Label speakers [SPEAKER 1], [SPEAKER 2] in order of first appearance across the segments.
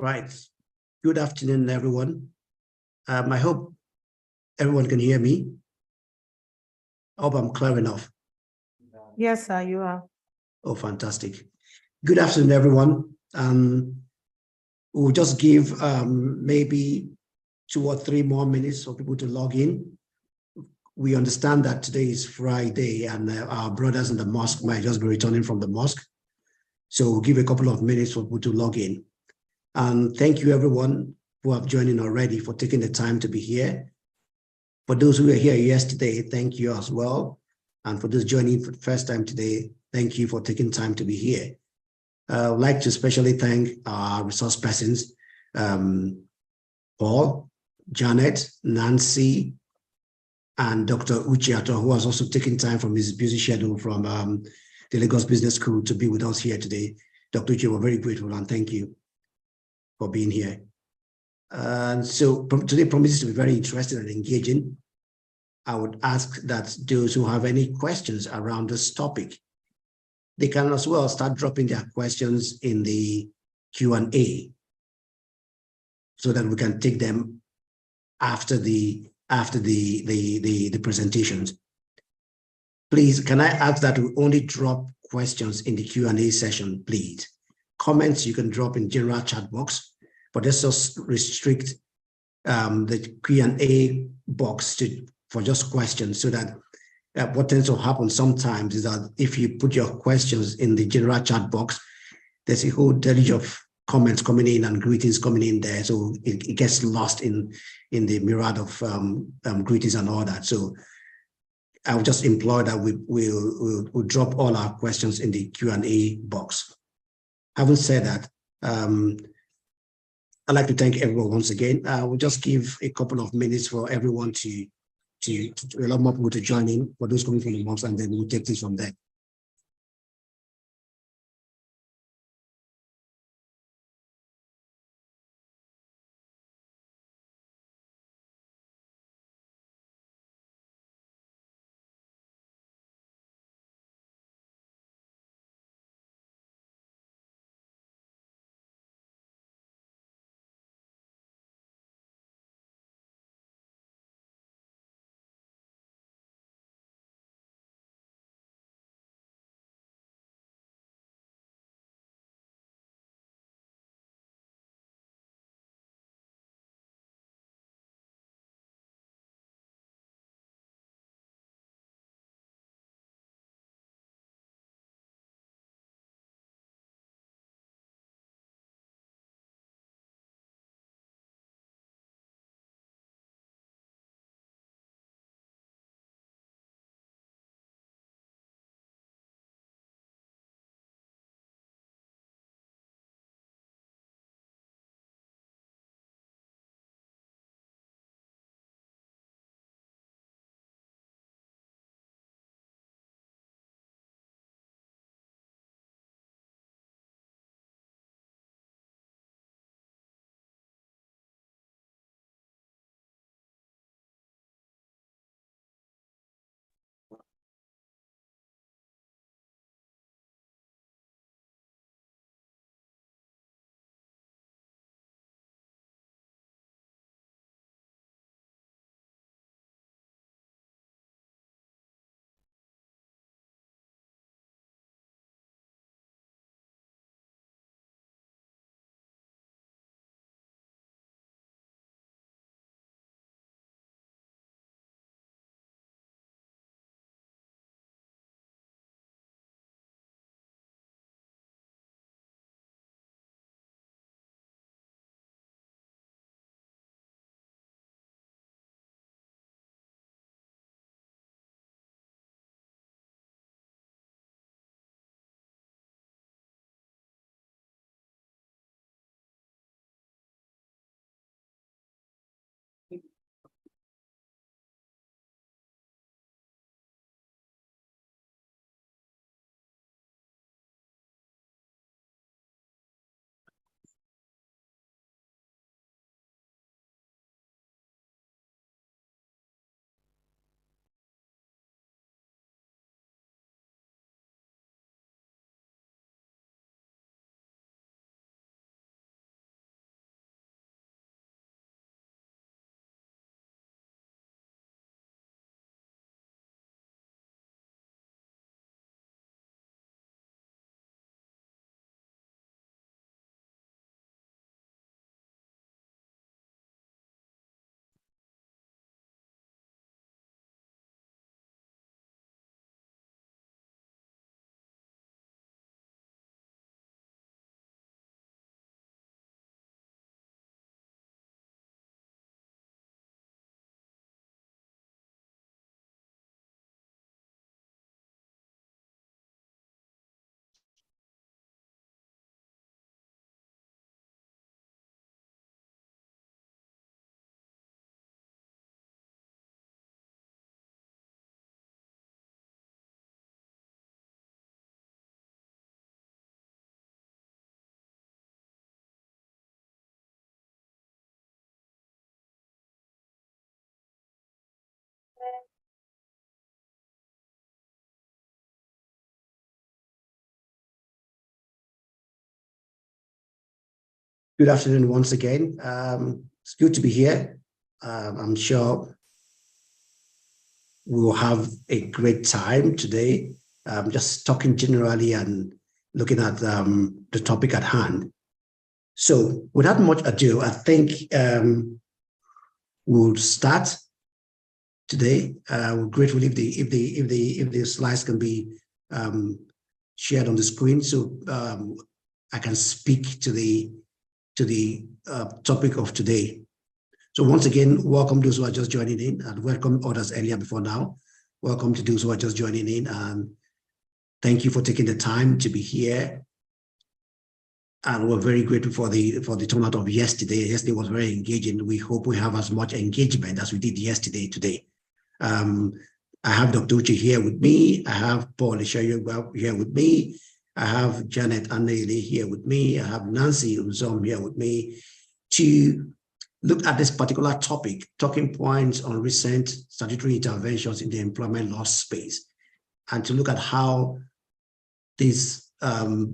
[SPEAKER 1] Right. Good afternoon, everyone. I hope everyone can hear me. I hope I'm clear enough.
[SPEAKER 2] Yes, sir, you are.
[SPEAKER 1] Oh, fantastic. Good afternoon, everyone. We'll just give maybe 2 or 3 more minutes for people to log in. We understand that today is Friday and our brothers in the mosque might just be returning from the mosque. So we'll give a couple of minutes for people to log in. And thank you, everyone who have joined in already for taking the time to be here. For those who were here yesterday, thank you as well. And for those joining for the first time today, thank you for taking time to be here. I would like to especially thank our resource persons, Paul, Janet, Nancy, and Dr. Uchiato, who has also taken time from his busy schedule from the Lagos Business School to be with us here today. Dr. Uchi, we're very grateful and thank you for being here. And so today promises to be very interesting and engaging. I would ask that those who have any questions around this topic, they can as well start dropping their questions in the Q&A so that we can take them after the presentations. Please, can I ask that we only drop questions in the Q&A session, please? Comments you can drop in general chat box, but let's just restrict the Q&A box for just questions, so that what tends to happen sometimes is that if you put your questions in the general chat box, there's a whole deluge of comments coming in and greetings coming in there, so it gets lost in the myriad of greetings and all that. So I would just implore that we'll drop all our questions in the Q&A box. Having said that, I'd like to thank everyone once again. We'll just give a couple of minutes for everyone to a lot more people to join in, for those coming from the mosque, and then we'll take this from there. Good afternoon once again. It's good to be here. I'm sure we will have a great time today. Just talking generally and looking at the topic at hand. So without much ado, I think we'll start today. We're grateful if the slides can be shared on the screen, so I can speak to the topic of today. So once again, welcome those who are just joining in, and welcome others earlier before now. Welcome to those who are just joining in, and thank you for taking the time to be here. And we're very grateful for the turnout of yesterday. Yesterday was very engaging. We hope we have as much engagement as we did yesterday today. I have Dr. Uche here with me. I have Paul Ishayo here with me. I have Janet Anele here with me. I have Nancy Uzom here with me to look at this particular topic, talking points on recent statutory interventions in the employment law space, and to look at how these recent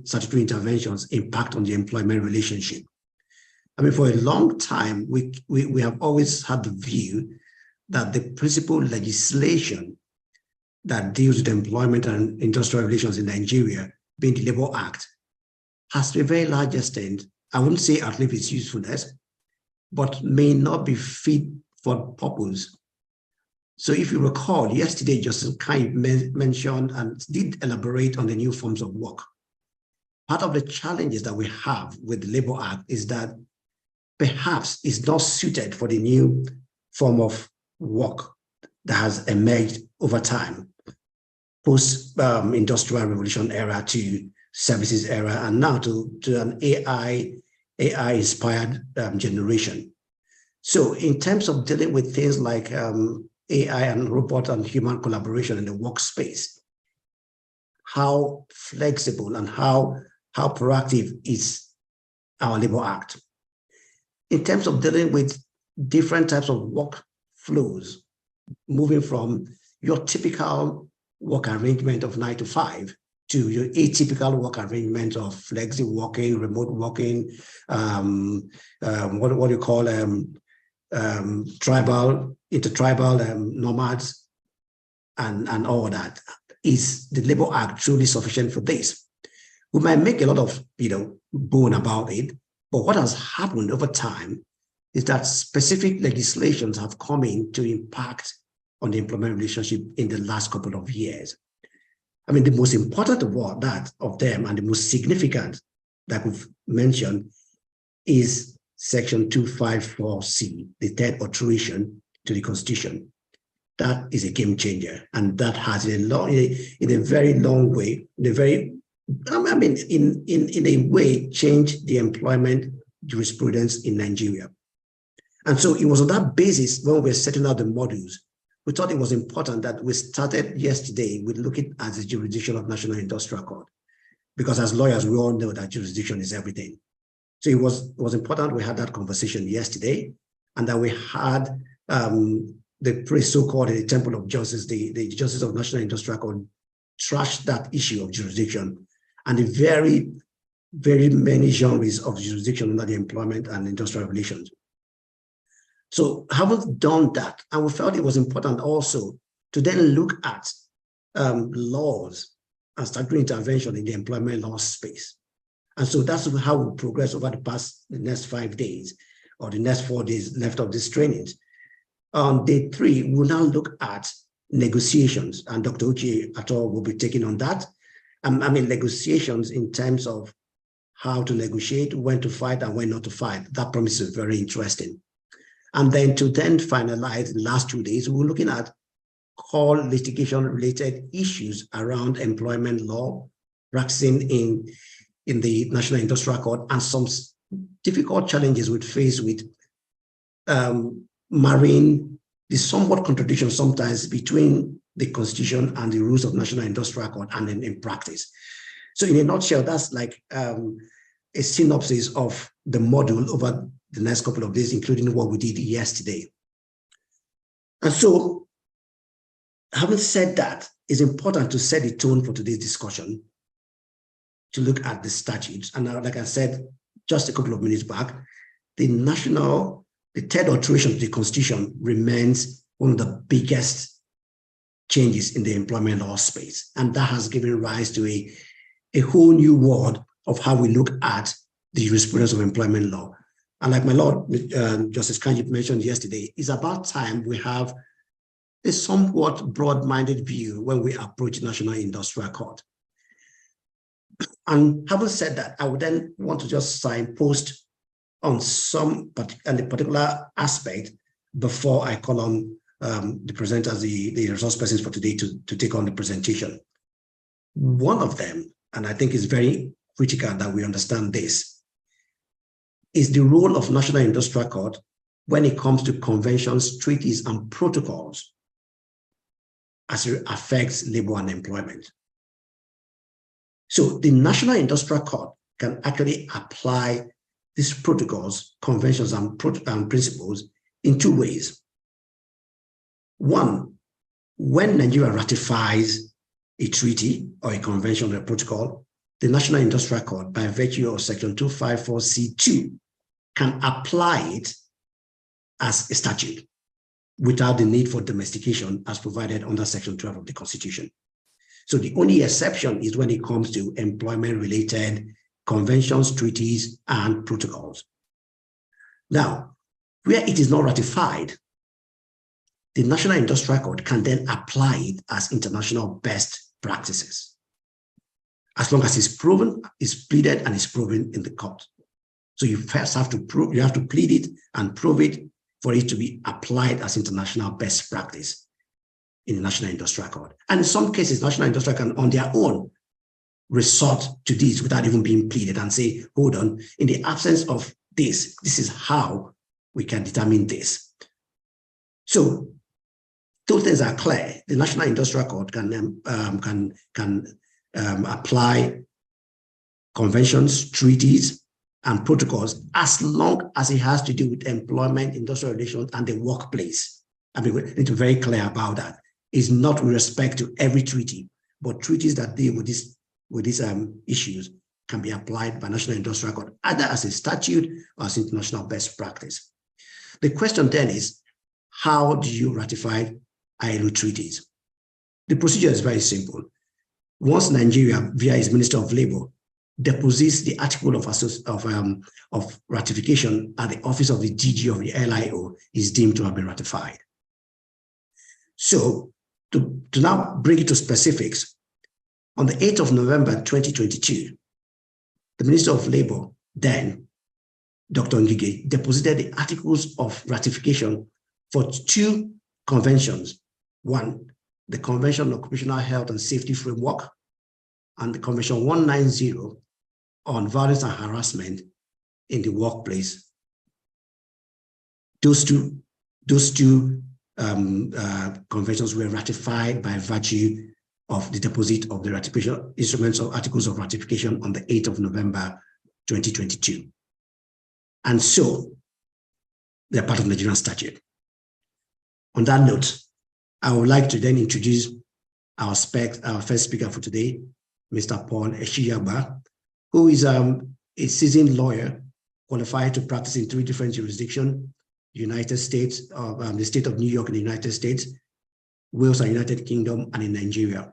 [SPEAKER 1] statutory interventions impact on the employment relationship. I mean, for a long time, we have always had the view that the principal legislation that deals with employment and industrial relations in Nigeria, being the Labour Act, has to a very large extent, I wouldn't say outlive its usefulness, but may not be fit for purpose. So if you recall, yesterday, Justice Kai mentioned and did elaborate on the new forms of work. Part of the challenges that we have with the Labour Act is that perhaps it's not suited for the new form of work that has emerged over time, post-industrial revolution era to services era, and now to an AI-inspired generation. So in terms of dealing with things like AI and robot and human collaboration in the workspace, how flexible and how proactive is our Labour Act? In terms of dealing with different types of work flows, moving from your typical work arrangement of 9 to 5 to your atypical work arrangement of flexi working, remote working, what do you call intertribal nomads, and all that. Is the Labour Act truly sufficient for this? We might make a lot of bone about it, but what has happened over time is that specific legislations have come in to impact on the employment relationship in the last couple of years. I mean, the most important of them and the most significant that we've mentioned is Section 254C, the third alteration to the Constitution. That is a game changer, and that has in a very long way, in a way, changed the employment jurisprudence in Nigeria. And so it was on that basis when we were setting out the modules, we thought it was important that we started yesterday with looking at the jurisdiction of National Industrial Court, because as lawyers, we all know that jurisdiction is everything. So it was important we had that conversation yesterday, and that we had the so-called the Temple of Justice, the Justice of National Industrial Court, trash that issue of jurisdiction and the very, very many genres of jurisdiction under the employment and industrial relations. So having done that, and we felt it was important also to then look at laws and statutory intervention in the employment law space. And so that's how we progress over the next 5 days, or the next 4 days left of this trainings. On day 3, we'll now look at negotiations, and Dr. Uche at all will be taking on that. Negotiations in terms of how to negotiate, when to fight and when not to fight. That promises very interesting. And then to finalize the last 2 days, we're looking at core litigation-related issues around employment law, practicing in the National Industrial Court, and some difficult challenges we face with marrying the somewhat contradiction sometimes between the Constitution and the rules of National Industrial Court, and then in practice. So in a nutshell, that's like a synopsis of the module over the next couple of days, including what we did yesterday. And so, having said that, it's important to set the tone for today's discussion. to look at the statutes. And now, like I said just a couple of minutes back, the third alteration to the Constitution remains one of the biggest changes in the employment law space. And that has given rise to a whole new world of how we look at the jurisprudence of employment law. And like my Lord, Justice Kanji mentioned yesterday, it's about time we have a somewhat broad-minded view when we approach National Industrial Court. And having said that, I would then want to just signpost on some particular aspect before I call on the presenters, the resource persons for today to take on the presentation. One of them, and I think it's very critical that we understand this, is the role of National Industrial Court when it comes to conventions, treaties, and protocols as it affects labor and employment. So the National Industrial Court can actually apply these protocols, conventions, and principles in two ways. One, when Nigeria ratifies a treaty or a convention or a protocol, the National Industrial Court, by virtue of Section 254C2, can apply it as a statute without the need for domestication as provided under Section 12 of the Constitution. So the only exception is when it comes to employment-related conventions, treaties, and protocols. Now, where it is not ratified, the National Industrial Court can then apply it as international best practices, as long as it's proven, it's pleaded, and it's proven in the court. So you first have to prove, you have to plead it and prove it for it to be applied as international best practice in the National Industrial Court. And in some cases, National Industrial can on their own resort to this without even being pleaded and say, hold on, in the absence of this, this is how we can determine this. So two things are clear. The National Industrial Court can apply conventions, treaties, and protocols as long as it has to do with employment, industrial relations, and the workplace. I mean, we need to be very clear about that. It's not with respect to every treaty, but treaties that deal with these issues can be applied by National Industrial Court, either as a statute or as international best practice. The question then is, how do you ratify ILO treaties? The procedure is very simple. Once Nigeria, via its Minister of Labor, deposits the article of ratification at the office of the DG of the LIO, is deemed to have been ratified. So to now bring it to specifics, on the 8th of November 2022, the Minister of Labor, then, Dr. Ngige, deposited the articles of ratification for two conventions. One, the Convention on Occupational Health and Safety Framework, and the Convention 190 on Violence and Harassment in the Workplace. Those two conventions were ratified by virtue of the deposit of the ratification instruments or articles of ratification on the 8th of November 2022. And so they're part of the Nigerian statute. On that note, I would like to then introduce our first speaker for today, Mr. Paul Eshiyagba, who is a seasoned lawyer qualified to practice in 3 different jurisdictions: United States, the state of New York in the United States, Wales and United Kingdom, and in Nigeria.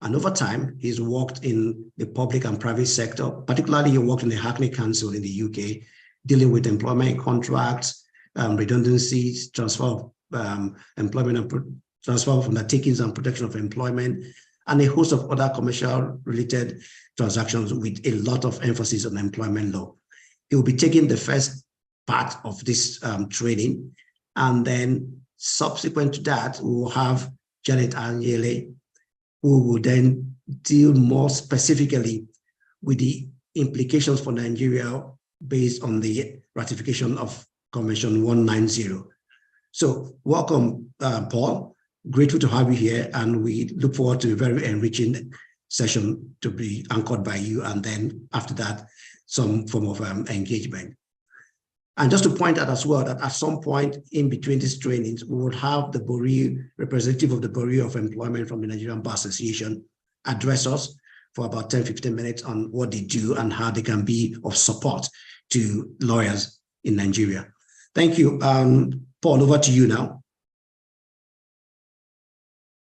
[SPEAKER 1] And over time, he's worked in the public and private sector. Particularly, he worked in the Hackney Council in the UK, dealing with employment contracts, redundancies, transfer of employment and transfer of undertakings and protection of employment, and a host of other commercial related transactions with a lot of emphasis on employment law. He will be taking the first part of this training, and then subsequent to that, we will have Janet Anyele, who will then deal more specifically with the implications for Nigeria based on the ratification of Convention 190. So welcome, Paul. Grateful to have you here, and we look forward to a very enriching session to be anchored by you, and then after that, some form of engagement. And just to point out as well that at some point in between these trainings, we will have the Bureau, representative of the Bureau of Employment from the Nigerian Bar Association, address us for about 10, 15 minutes on what they do and how they can be of support to lawyers in Nigeria. Thank you. Paul, over to you now.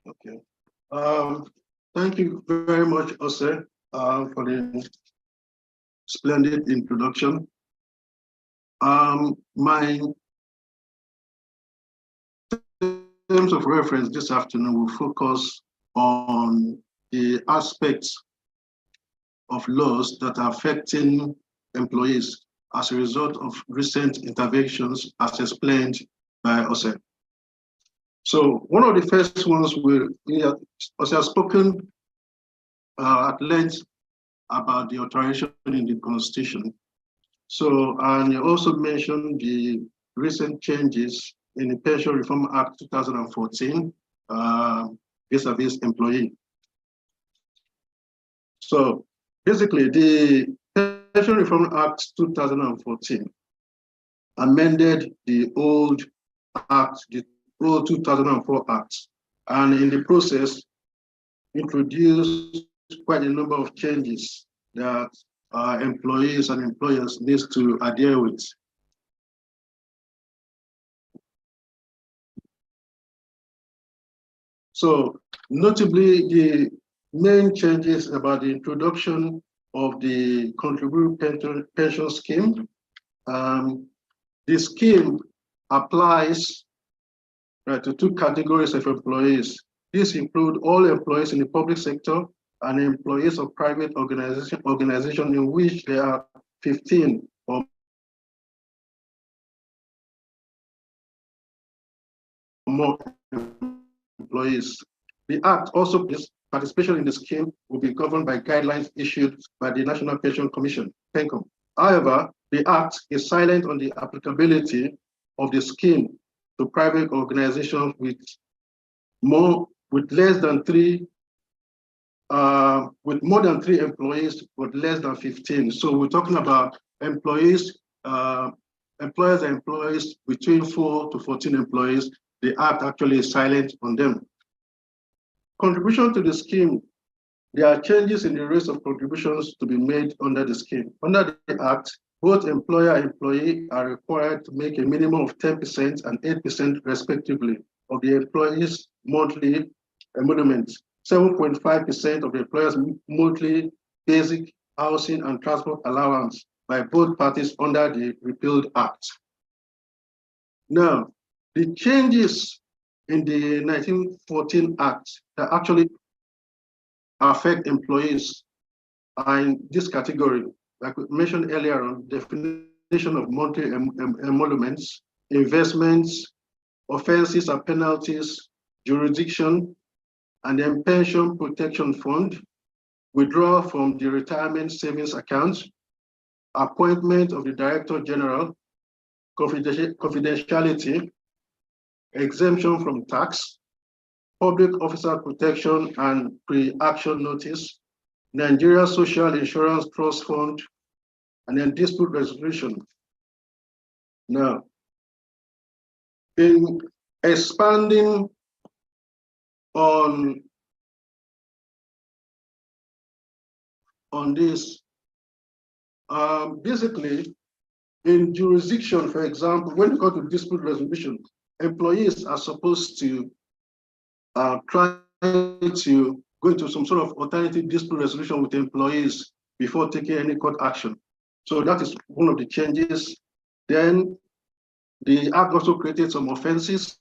[SPEAKER 3] Okay. Thank you very much, Ose, for the splendid introduction. My terms of reference this afternoon will focus on the aspects of laws that are affecting employees as a result of recent interventions as explained by Ose. So one of the first ones Ose has spoken at length about the alteration in the Constitution. So, and you also mentioned the recent changes in the Pension Reform Act 2014 vis-a-vis employee. So basically, the Pension Reform Act 2014 amended the old act, the old 2004 Act, and in the process introduced quite a number of changes that employees and employers need to adhere with. So notably, the main changes about the introduction of the contributory pension scheme. The scheme applies to two categories of employees. These include all employees in the public sector and employees of private organization in which there are 15 or more employees. The Act also says participation in the scheme will be governed by guidelines issued by the National Pension Commission, PENCOM. However, the Act is silent on the applicability of the scheme to private organizations with more than 3 employees, but less than 15. So we're talking about employees, employers and employees between 4 to 14 employees. The Act actually is silent on them. Contribution to the scheme, there are changes in the rates of contributions to be made under the scheme. Under the Act, both employer and employee are required to make a minimum of 10% and 8% respectively of the employee's monthly emolument. 7.5% of the employer's monthly basic housing and transport allowance by both parties under the repealed Act. Now, the changes in the 1914 Act that actually affect employees are in this category. Like we mentioned earlier on, definition of monthly emoluments, investments, offenses and penalties, jurisdiction, and then pension protection fund, withdrawal from the retirement savings account, appointment of the Director General, confidentiality, exemption from tax, public officer protection and pre-action notice, Nigeria Social Insurance Trust Fund, and then dispute resolution. Now, in expanding on this, basically, in jurisdiction, for example, when you go to dispute resolution, employees are supposed to try to go into some sort of alternative dispute resolution with employees before taking any court action. So that is one of the changes. Then the Act also created some offenses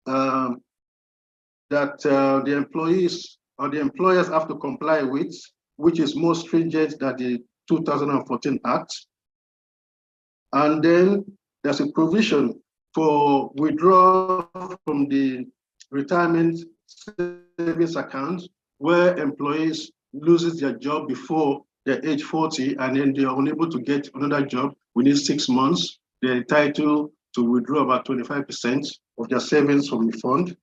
[SPEAKER 3] that the employees or the employers have to comply with, which is more stringent than the 2014 Act. And then there's a provision for withdrawal from the retirement savings account where employees loses their job before they're age 40 and then they are unable to get another job within 6 months. They're entitled to withdraw about 25% of their savings from the fund.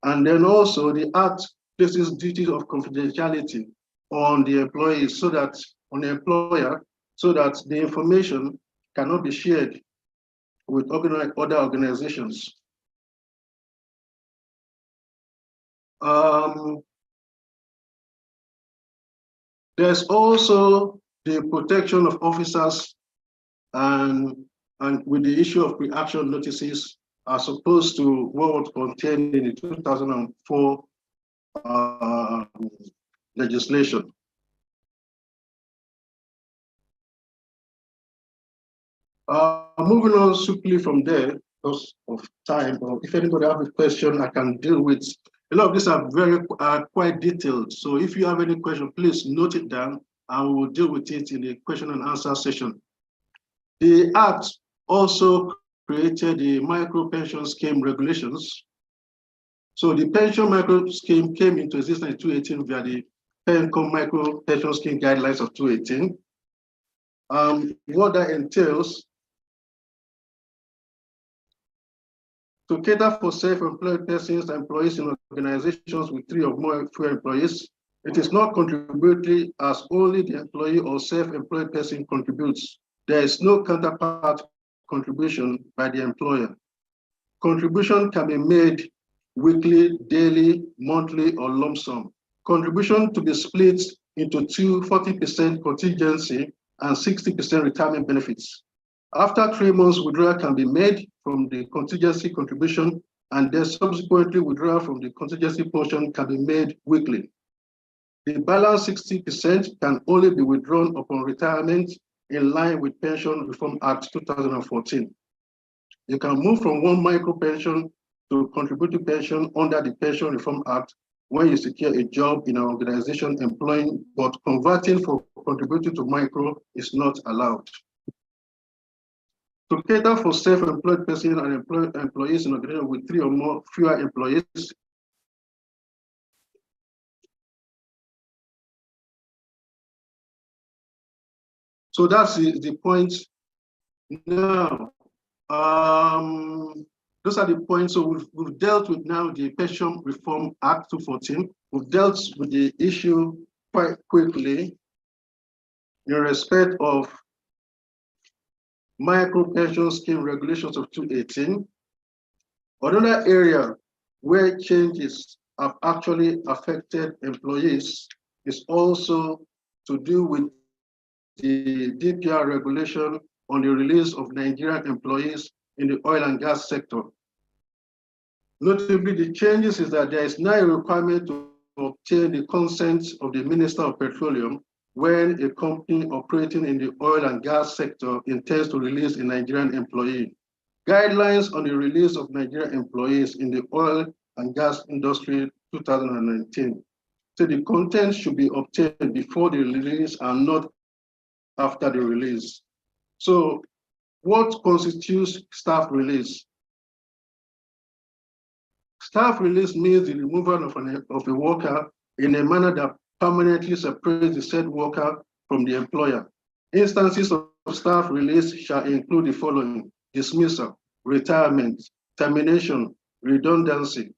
[SPEAKER 3] And then also the Act places duties of confidentiality on the employees so that on the employer, so that the information cannot be shared with other organizations. There's also the protection of officers and with the issue of pre-action notices as opposed to what was contained in the 2004 legislation. Moving on swiftly from there, because of time, or if anybody has a question, I can deal with. A lot of these are quite detailed. So if you have any question, please note it down and we will deal with it in the question and answer session. The Act also created the micro pension scheme regulations. So the pension micro scheme came into existence in 2018 via the PENCOM micro pension scheme guidelines of 2018. What that entails, to cater for self-employed persons and employees in organizations with 3 or more employees, it is not contributory as only the employee or self-employed person contributes. There is no counterpart contribution by the employer. Contribution can be made weekly, daily, monthly, or lump sum. Contribution to be split into 40% contingency and 60% retirement benefits. After 3 months, withdrawal can be made from the contingency contribution, and then subsequently withdrawal from the contingency portion can be made weekly. The balance 60% can only be withdrawn upon retirement in line with Pension Reform Act 2014. You can move from one micro pension to contributory pension under the Pension Reform Act when you secure a job in an organization employing, but converting from contributory to micro is not allowed. To cater for self-employed persons and employees in organizations with 3 or fewer employees, so that's the point. Now, those are the points. So we've dealt with now the Pension Reform Act 2014. We've dealt with the issue quite quickly in respect of micro pension scheme regulations of 2018. Another area where changes have actually affected employees is also to do with the DPR regulation on the release of Nigerian employees in the oil and gas sector. Notably, the changes is that there is now a requirement to obtain the consent of the Minister of Petroleum when a company operating in the oil and gas sector intends to release a Nigerian employee. Guidelines on the release of Nigerian employees in the oil and gas industry 2019. So the content should be obtained before the release and not after the release. So what constitutes staff release? Staff release means the removal of a worker in a manner that permanently separates the said worker from the employer. Instances of staff release shall include the following: dismissal, retirement, termination, redundancy,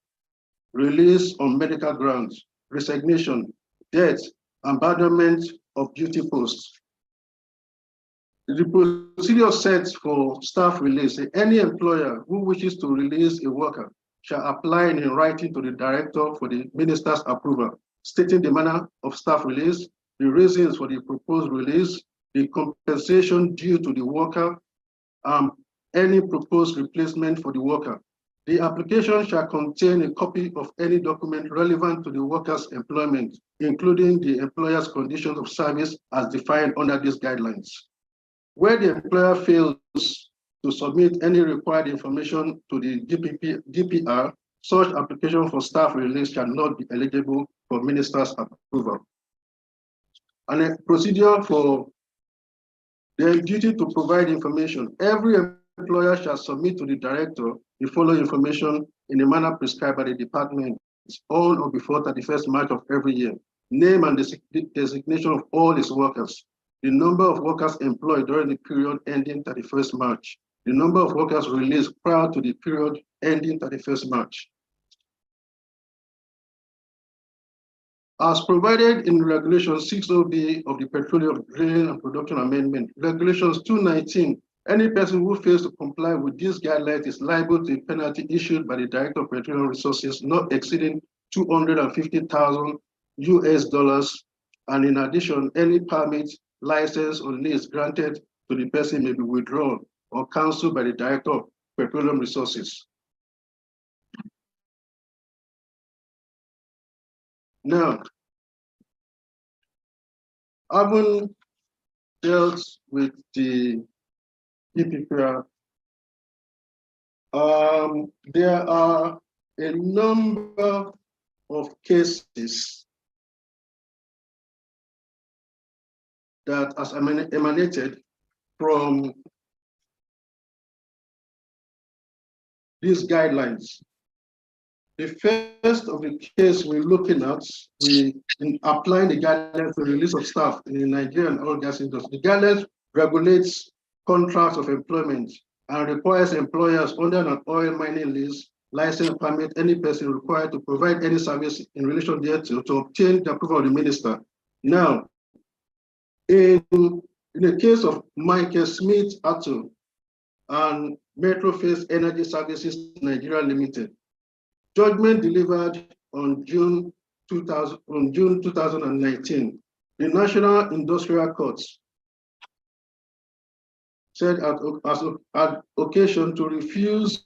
[SPEAKER 3] release on medical grounds, resignation, death, abandonment of duty posts. The procedure set for staff release: any employer who wishes to release a worker shall apply in writing to the director for the minister's approval, stating the manner of staff release, the reasons for the proposed release, the compensation due to the worker, any proposed replacement for the worker. The application shall contain a copy of any document relevant to the worker's employment, including the employer's conditions of service as defined under these guidelines. Where the employer fails to submit any required information to the DPR, such application for staff release shall not be eligible for minister's approval. And a procedure for the duty to provide information: every employer shall submit to the director the following information in the manner prescribed by the department on or before 31st March of every year: name and designation of all its workers, the number of workers employed during the period ending 31st March, the number of workers released prior to the period ending 31st March. As provided in Regulation 60B of the Petroleum Drilling and Production Amendment, Regulations 219, any person who fails to comply with these guidelines is liable to a penalty issued by the Director of Petroleum Resources not exceeding $250,000 US And in addition, any permit, license, or lease granted to the person may be withdrawn or cancelled by the Director of Petroleum Resources. Now, having dealt with the PPPR, there are a number of cases that has emanated from these guidelines. The first of the case we're looking at, in applying the guidelines for release of staff in the Nigerian oil and gas industry. The guidelines regulates contracts of employment and requires employers under an oil mining lease, license, permit, any person required to provide any service in relation thereto to obtain the approval of the minister. Now, in the case of Michael Smith Atto and Metroface Energy Services Nigeria Limited, judgment delivered on June 2019. The National Industrial Court said at occasion to refuse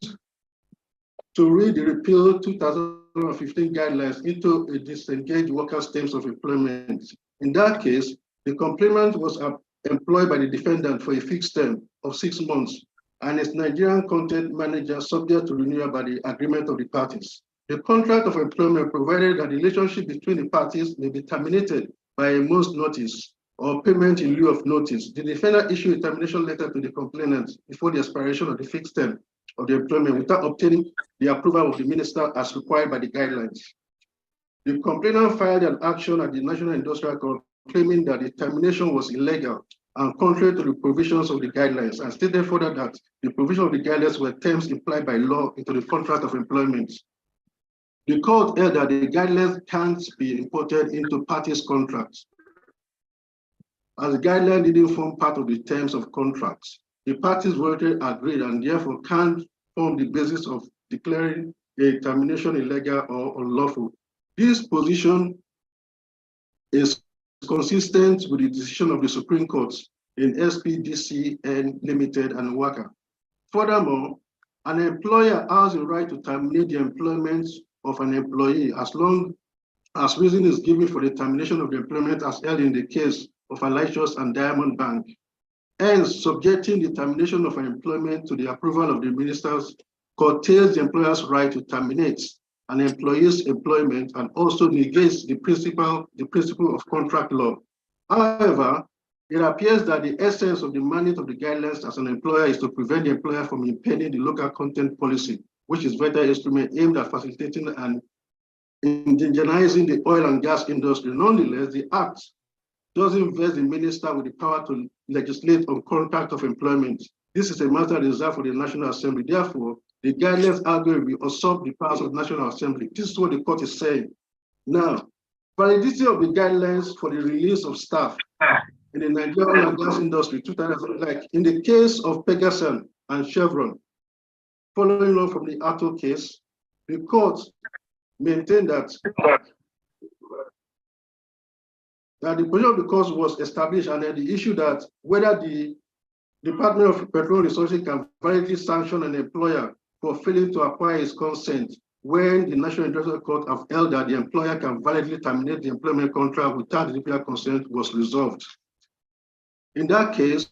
[SPEAKER 3] to read the repeal 2015 guidelines into a disengaged workers' terms of employment. In that case, the complainant was employed by the defendant for a fixed term of 6 months and its Nigerian content manager subject to renewal by the agreement of the parties. The contract of employment provided that the relationship between the parties may be terminated by a month's notice or payment in lieu of notice. The defendant issued a termination letter to the complainant before the expiration of the fixed term of the employment without obtaining the approval of the minister as required by the guidelines. The complainant filed an action at the National Industrial Court claiming that the termination was illegal and contrary to the provisions of the guidelines, and stated further that the provisions of the guidelines were terms implied by law into the contract of employment. The court held that the guidelines can't be imported into parties' contracts, as the guideline didn't form part of the terms of contracts. The parties already agreed and therefore can't form the basis of declaring a termination illegal or unlawful. This position is consistent with the decision of the Supreme Court in SPDCN Limited and WACA. Furthermore, an employer has the right to terminate the employment of an employee as long as reason is given for the termination of the employment as held in the case of Alliance and Diamond Bank. Hence, subjecting the termination of an employment to the approval of the ministers curtails the employer's right to terminate an employee's employment and also negates the principle of contract law. However, it appears that the essence of the mandate of the guidelines as an employer is to prevent the employer from impeding the local content policy, which is vital instrument aimed at facilitating and indigenizing the oil and gas industry. Nonetheless, the Act doesn't vest the minister with the power to legislate on contract of employment. This is a matter reserved for the National Assembly. Therefore, the guidelines arguably usurp the powers of the National Assembly. This is what the court is saying. Now, validity of the guidelines for the release of staff in the Nigerian oil and gas industry, like in the case of Pegasus and Chevron, following on from the Atto case, the court maintained that the position of the court was established, and then the issue that whether the Department of Petroleum Resources can validly sanction an employer for failing to acquire his consent when the National Industrial Court have held that the employer can validly terminate the employment contract without the DPR consent was resolved. In that case,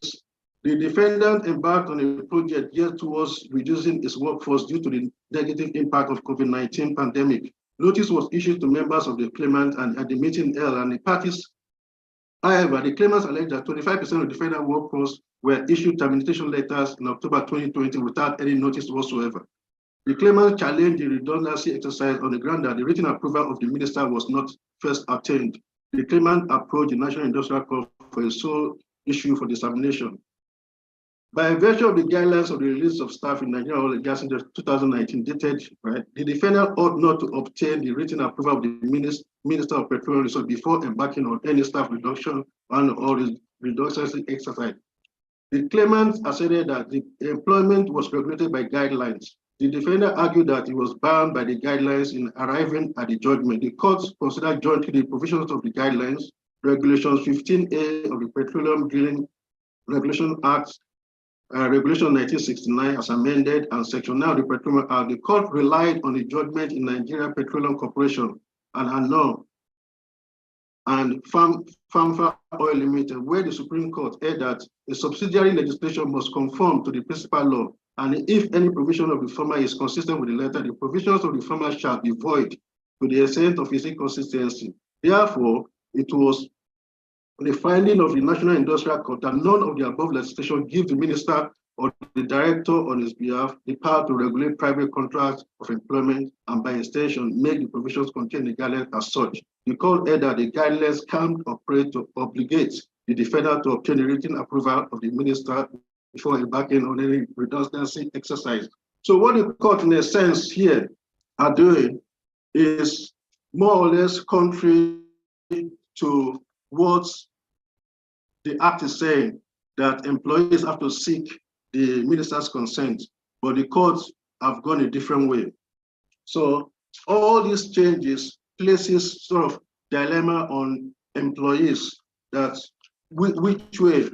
[SPEAKER 3] the defendant embarked on a project geared towards reducing its workforce due to the negative impact of COVID-19 pandemic. Notice was issued to members of the claimant and at the meeting held, and the parties. However, the claimants alleged that 25% of the defendant workforce were issued termination letters in October 2020 without any notice whatsoever. The claimant challenged the redundancy exercise on the ground that the written approval of the minister was not first obtained. The claimant approached the National Industrial Court for a sole issue for dissemination. By virtue of the guidelines of the release of staff in Nigeria oil and gas in 2019 dated, right, the defendant ought not to obtain the written approval of the Minister of Petroleum Resources before embarking on any staff reduction or reduction exercise. The claimant asserted that the employment was regulated by guidelines. The defendant argued that he was bound by the guidelines in arriving at the judgment. The court considered jointly the provisions of the guidelines Regulations 15A of the Petroleum Drilling Regulation Act, Regulation 1969 as amended, and Section 9 of the Petroleum Act, the court relied on the judgment in Nigeria Petroleum Corporation and ANOR and Famfa Oil Limited, where the Supreme Court held that a subsidiary legislation must conform to the principal law, and if any provision of the former is consistent with the letter, the provisions of the former shall be void to the extent of its inconsistency. Therefore, it was the finding of the National Industrial Court that none of the above legislation gives the minister or the director on his behalf the power to regulate private contracts of employment and by extension make the provisions contained in the guidelines as such. The court held that the guidelines can operate to obligate the defendant to obtain a written approval of the minister before embarking on any redundancy exercise. So what the court in a sense here are doing is more or less contrary to what the act is saying, that employees have to seek the minister's consent, but the courts have gone a different way. So all these changes places sort of dilemma on employees that which way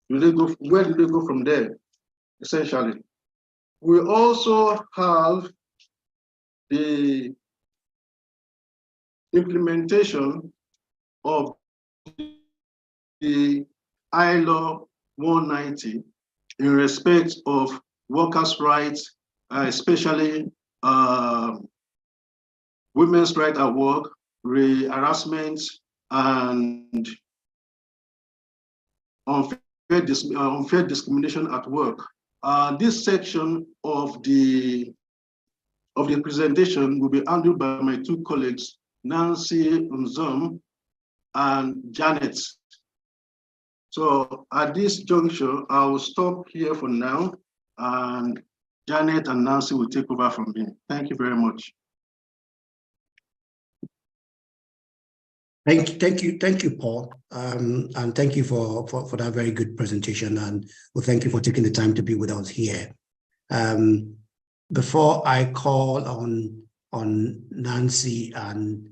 [SPEAKER 3] do they go, where do they go from there, essentially. We also have the implementation of the ILO 190 in respect of workers' rights, especially women's rights at work, harassment, and unfair discrimination at work. This section of the presentation will be handled by my two colleagues, Nancy Nzom and Janet. So at this juncture, I will stop here for now, and Janet and Nancy will take over from me. Thank you very much.
[SPEAKER 1] Thank you, Paul, and thank you for that very good presentation, and well, thank you for taking the time to be with us here. Before I call on Nancy and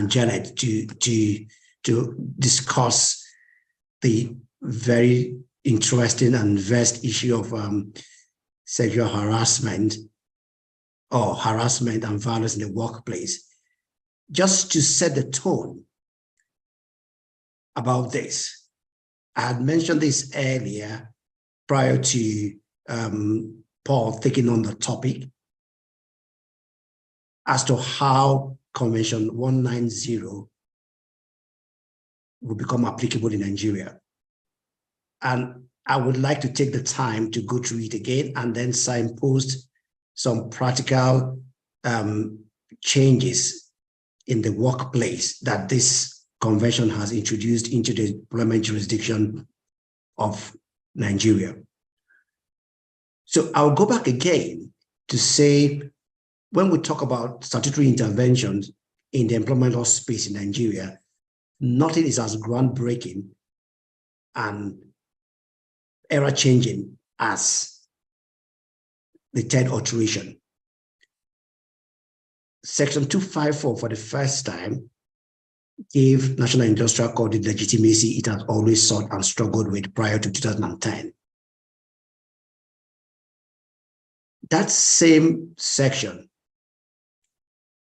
[SPEAKER 1] Janet to discuss the very interesting and vast issue of sexual harassment or harassment and violence in the workplace, just to set the tone about this. I had mentioned this earlier prior to Paul taking on the topic as to how Convention 190 will become applicable in Nigeria. And I would like to take the time to go through it again and then signpost some practical changes in the workplace that this convention has introduced into the employment jurisdiction of Nigeria. So I'll go back again to say, when we talk about statutory interventions in the employment law space in Nigeria, nothing is as groundbreaking and era-changing as the third alteration. Section 254 for the first time gave National Industrial Code the legitimacy it has always sought and struggled with prior to 2010. That same section,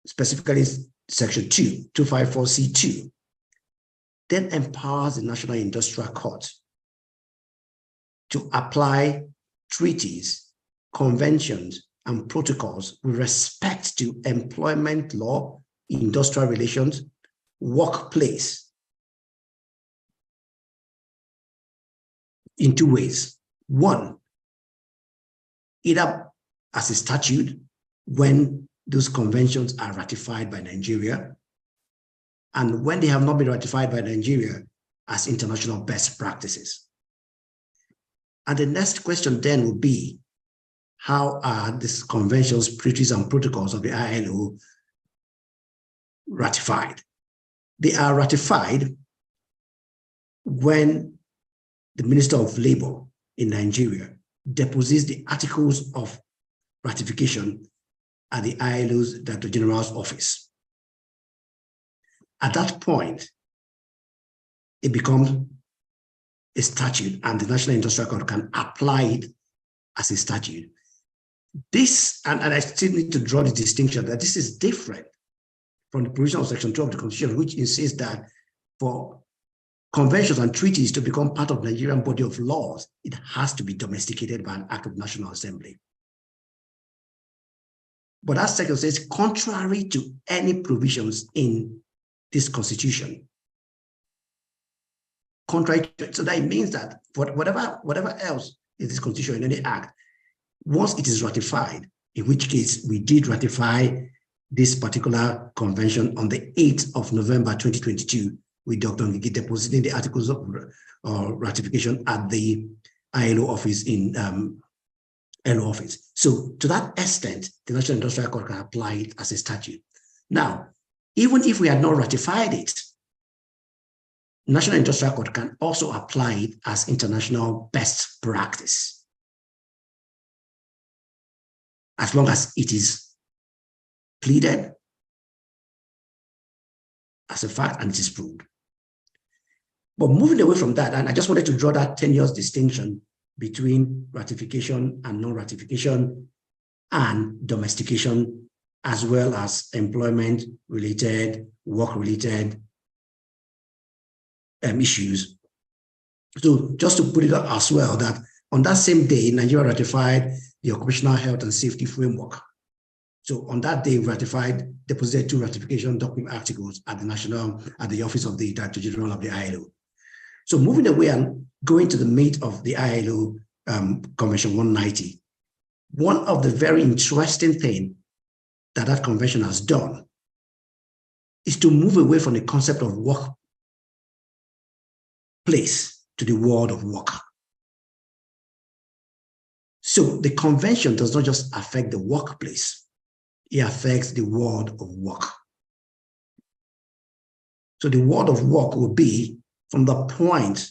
[SPEAKER 1] specifically Section 254C2, then empowers the National Industrial Court to apply treaties, conventions, and protocols with respect to employment law, industrial relations, workplace, in two ways. One, either as a statute when those conventions are ratified by Nigeria, and when they have not been ratified by Nigeria, as international best practices. And the next question then will be, how are these conventions, treaties, and protocols of the ILO ratified? They are ratified when the Minister of Labor in Nigeria deposits the articles of ratification at the ILO's Director General's office. At that point, it becomes a statute, and the National Industrial Code can apply it as a statute. This, and I still need to draw the distinction that this is different from the provision of Section 2 of the Constitution, which insists that for conventions and treaties to become part of the Nigerian body of laws, it has to be domesticated by an act of National Assembly. But that section says, contrary to any provisions in this Constitution, contrary to it, so that it means that for whatever else in this Constitution, in any act, once it is ratified, in which case we did ratify this particular convention on the 8th of November 2022, with Dr. Ngigi depositing the articles of ratification at the ILO office in LO office. So to that extent, the National Industrial Code can apply it as a statute. Now, even if we had not ratified it, National Industrial Code can also apply it as international best practice, as long as it is pleaded as a fact and it is proved. But moving away from that, and I just wanted to draw that tenuous distinction between ratification and non-ratification and domestication, as well as employment-related, work-related issues. So just to put it out as well, that on that same day, Nigeria ratified the Occupational Health and Safety Framework. So on that day, we deposited 2 ratification document articles at the office of the Director General of the ILO. So moving away and going to the meat of the ILO Convention 190, one of the very interesting things that convention has done is to move away from the concept of workplace to the world of work. So the convention does not just affect the workplace, it affects the world of work. So the world of work will be from the point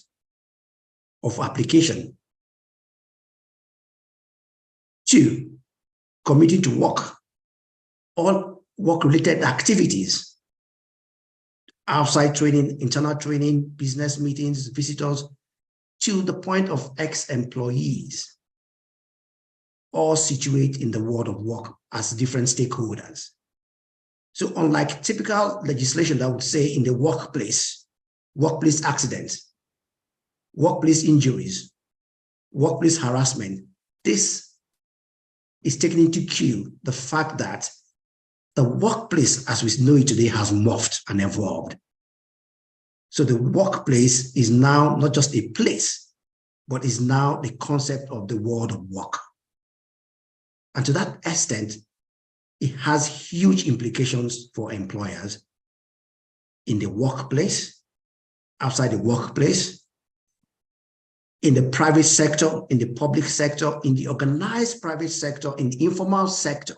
[SPEAKER 1] of application to committing to work, all work-related activities, outside training, internal training, business meetings, visitors, to the point of ex-employees, all situate in the world of work as different stakeholders. So unlike typical legislation that would say in the workplace accidents, workplace injuries, workplace harassment, this is taking into cue the fact that the workplace as we know it today has morphed and evolved. So the workplace is now not just a place, but is now the concept of the world of work. And to that extent, it has huge implications for employers in the workplace, outside the workplace, in the private sector, in the public sector, in the organized private sector, in the informal sector,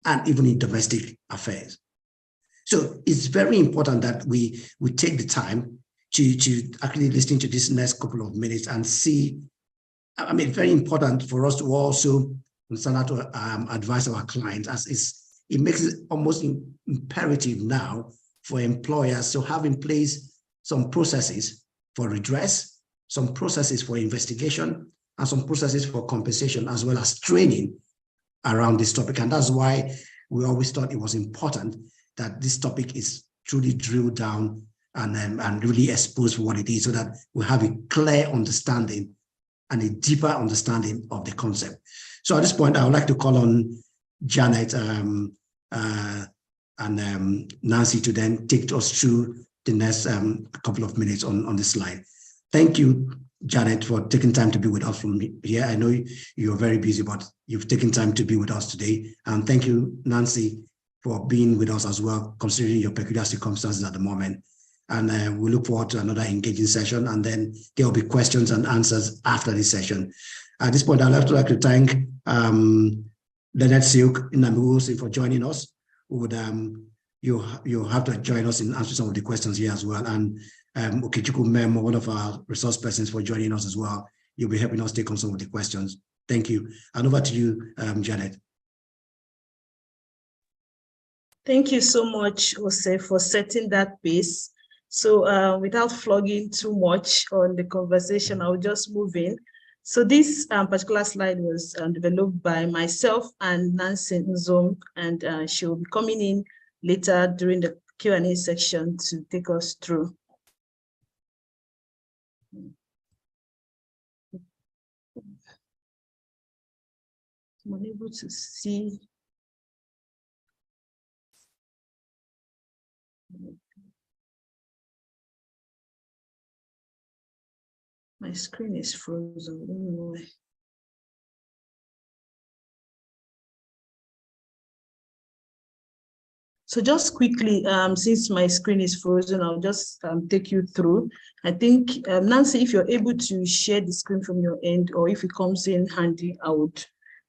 [SPEAKER 1] and even in domestic affairs. So it's very important that we take the time to actually listen to this next couple of minutes and see. I mean, very important for us to also start to advise our clients, as it makes it almost imperative now for employers to have in place some processes for redress, some processes for investigation, and some processes for compensation, as well as training around this topic. And that's why we always thought it was important that this topic is truly drilled down and really exposed for what it is, so that we have a clear understanding and a deeper understanding of the concept. So at this point, I would like to call on Janet and Nancy to then take us through the next couple of minutes on this slide. Thank you, Janet, for taking time to be with us from here. I know you're very busy, but you've taken time to be with us today. And thank you, Nancy, for being with us as well, considering your peculiar circumstances at the moment. And we look forward to another engaging session, and then there will be questions and answers after this session. At this point, I'd like to thank Leonard Silk in Namibusi for joining us. You'll have to join us in answering some of the questions here as well. And Okechukwu Memo, one of our resource persons, for joining us as well. You'll be helping us take on some of the questions. Thank you. And over to you, Janet.
[SPEAKER 4] Thank you so much, Jose, for setting that pace. So without flogging too much on the conversation, I'll just move in. So this particular slide was developed by myself and Nancy Nzom, and she will be coming in later during the Q&A section to take us through. I'm unable to see. My screen is frozen. I don't know why. So just quickly, since my screen is frozen, I'll just take you through. I think, Nancy, if you're able to share the screen from your end, or if it comes in handy, I would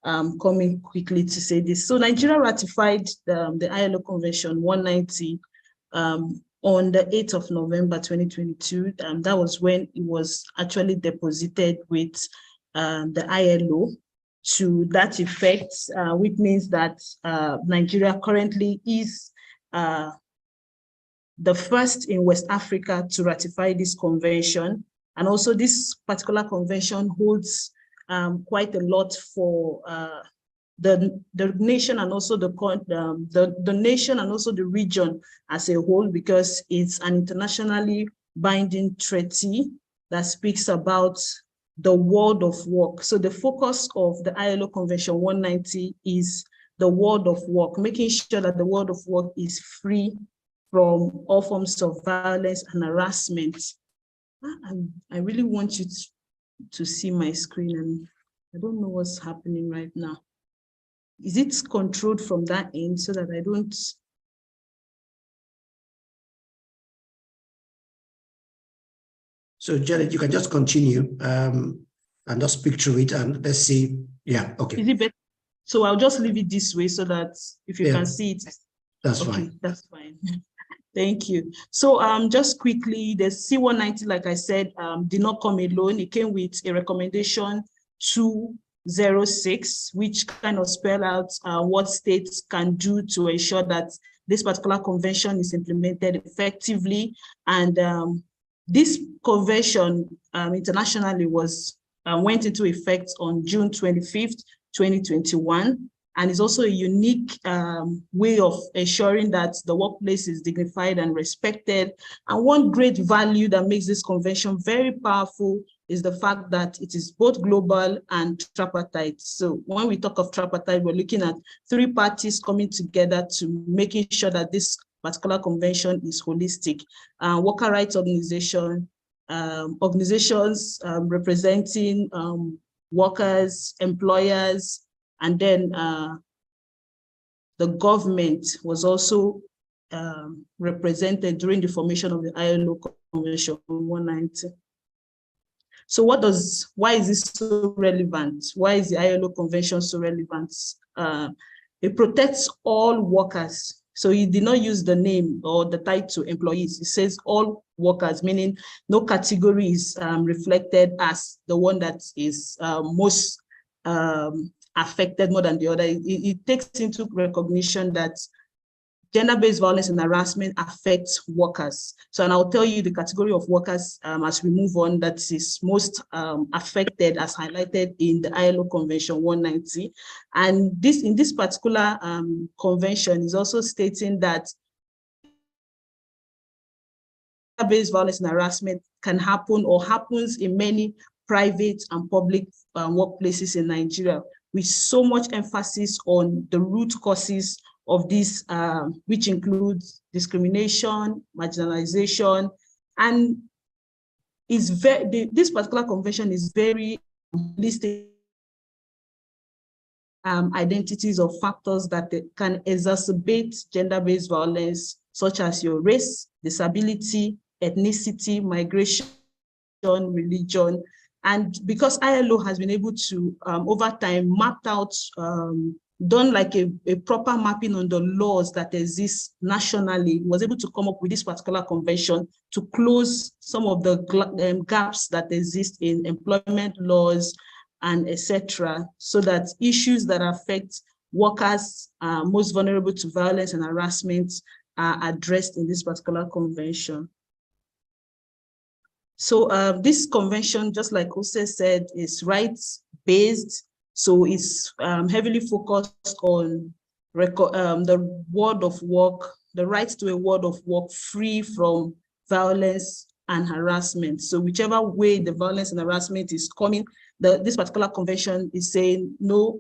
[SPEAKER 4] come in quickly to say this. So Nigeria ratified the ILO Convention 190 on the 8th of November 2022. That was when it was actually deposited with the ILO. To that effect, which means that Nigeria currently is the first in West Africa to ratify this convention. And also this particular convention holds quite a lot for the nation and also the nation and also the region as a whole, because it's an internationally binding treaty that speaks about the world of work. So the focus of the ILO Convention 190 is the world of work, making sure that the world of work is free from all forms of violence and harassment. I really want you to see my screen, and I don't know what's happening right now. Is it controlled from that end so that I don't?
[SPEAKER 1] So Janet, you can just continue and just speak through it, and let's see. Yeah, okay.
[SPEAKER 4] Is it better? So I'll just leave it this way so that if you can see it.
[SPEAKER 1] That's
[SPEAKER 4] okay,
[SPEAKER 1] fine.
[SPEAKER 4] That's fine. Thank you. So just quickly, the C190, like I said, did not come alone. It came with a recommendation 206, which kind of spell out what states can do to ensure that this particular convention is implemented effectively. And this convention internationally went into effect on June 25th, 2021. And it's also a unique way of ensuring that the workplace is dignified and respected. And one great value that makes this convention very powerful is the fact that it is both global and tripartite. So when we talk of tripartite, we're looking at three parties coming together to making sure that this particular convention is holistic. Worker rights organizations representing workers, employers, and then the government was also represented during the formation of the ILO Convention 190. So why is this so relevant? Why is the ILO Convention so relevant? It protects all workers. So he did not use the name or the title employees. It says all workers, meaning no category is reflected as the one that is most affected more than the other. It takes into recognition that gender-based violence and harassment affects workers. So, and I'll tell you the category of workers as we move on that is most affected as highlighted in the ILO Convention 190. And in this particular convention is also stating that gender-based violence and harassment can happen or happens in many private and public workplaces in Nigeria, with so much emphasis on the root causes of this, which includes discrimination, marginalization, and this particular convention is very listed identities or factors that can exacerbate gender-based violence, such as your race, disability, ethnicity, migration, religion. And because ILO has been able to, over time, mapped out, done like a proper mapping on the laws that exist nationally, was able to come up with this particular convention to close some of the gaps that exist in employment laws and etc., so that issues that affect workers most vulnerable to violence and harassment are addressed in this particular convention. So this convention, just like Jose said, is rights-based. So it's heavily focused on the world of work, the right to a world of work free from violence and harassment. So whichever way the violence and harassment is coming, this particular convention is saying, no,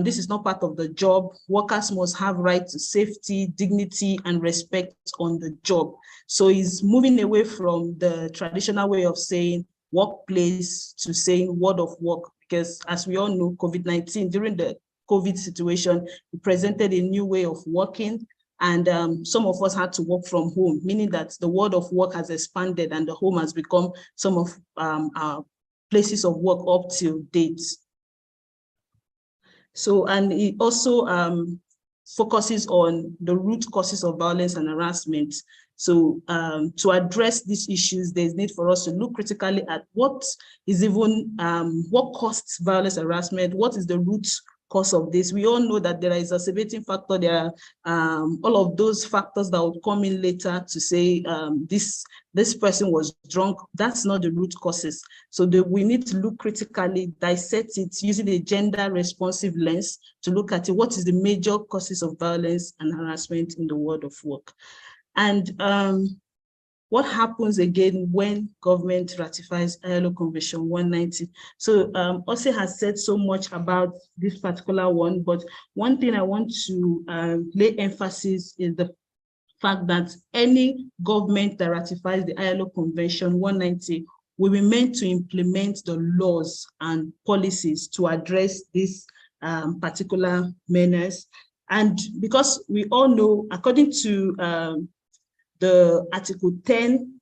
[SPEAKER 4] this is not part of the job. Workers must have right to safety, dignity, and respect on the job. So it's moving away from the traditional way of saying workplace to saying world of work, because as we all know, COVID-19, during the COVID situation, it presented a new way of working. And some of us had to work from home, meaning that the world of work has expanded and the home has become some of our places of work up till date. So, and it also focuses on the root causes of violence and harassment. So to address these issues, there's need for us to look critically at what is even, what causes violence and harassment, what is the root cause of this. We all know that there is a exacerbating factor. There are all of those factors that will come in later to say this person was drunk. That's not the root causes. So we need to look critically, dissect it using a gender responsive lens to look at it. What is the major causes of violence and harassment in the world of work? And what happens again when government ratifies ILO Convention 190? So Ose has said so much about this particular one, but one thing I want to lay emphasis is the fact that any government that ratifies the ILO Convention 190 will be meant to implement the laws and policies to address this particular menace. And because we all know, according to the Article 10,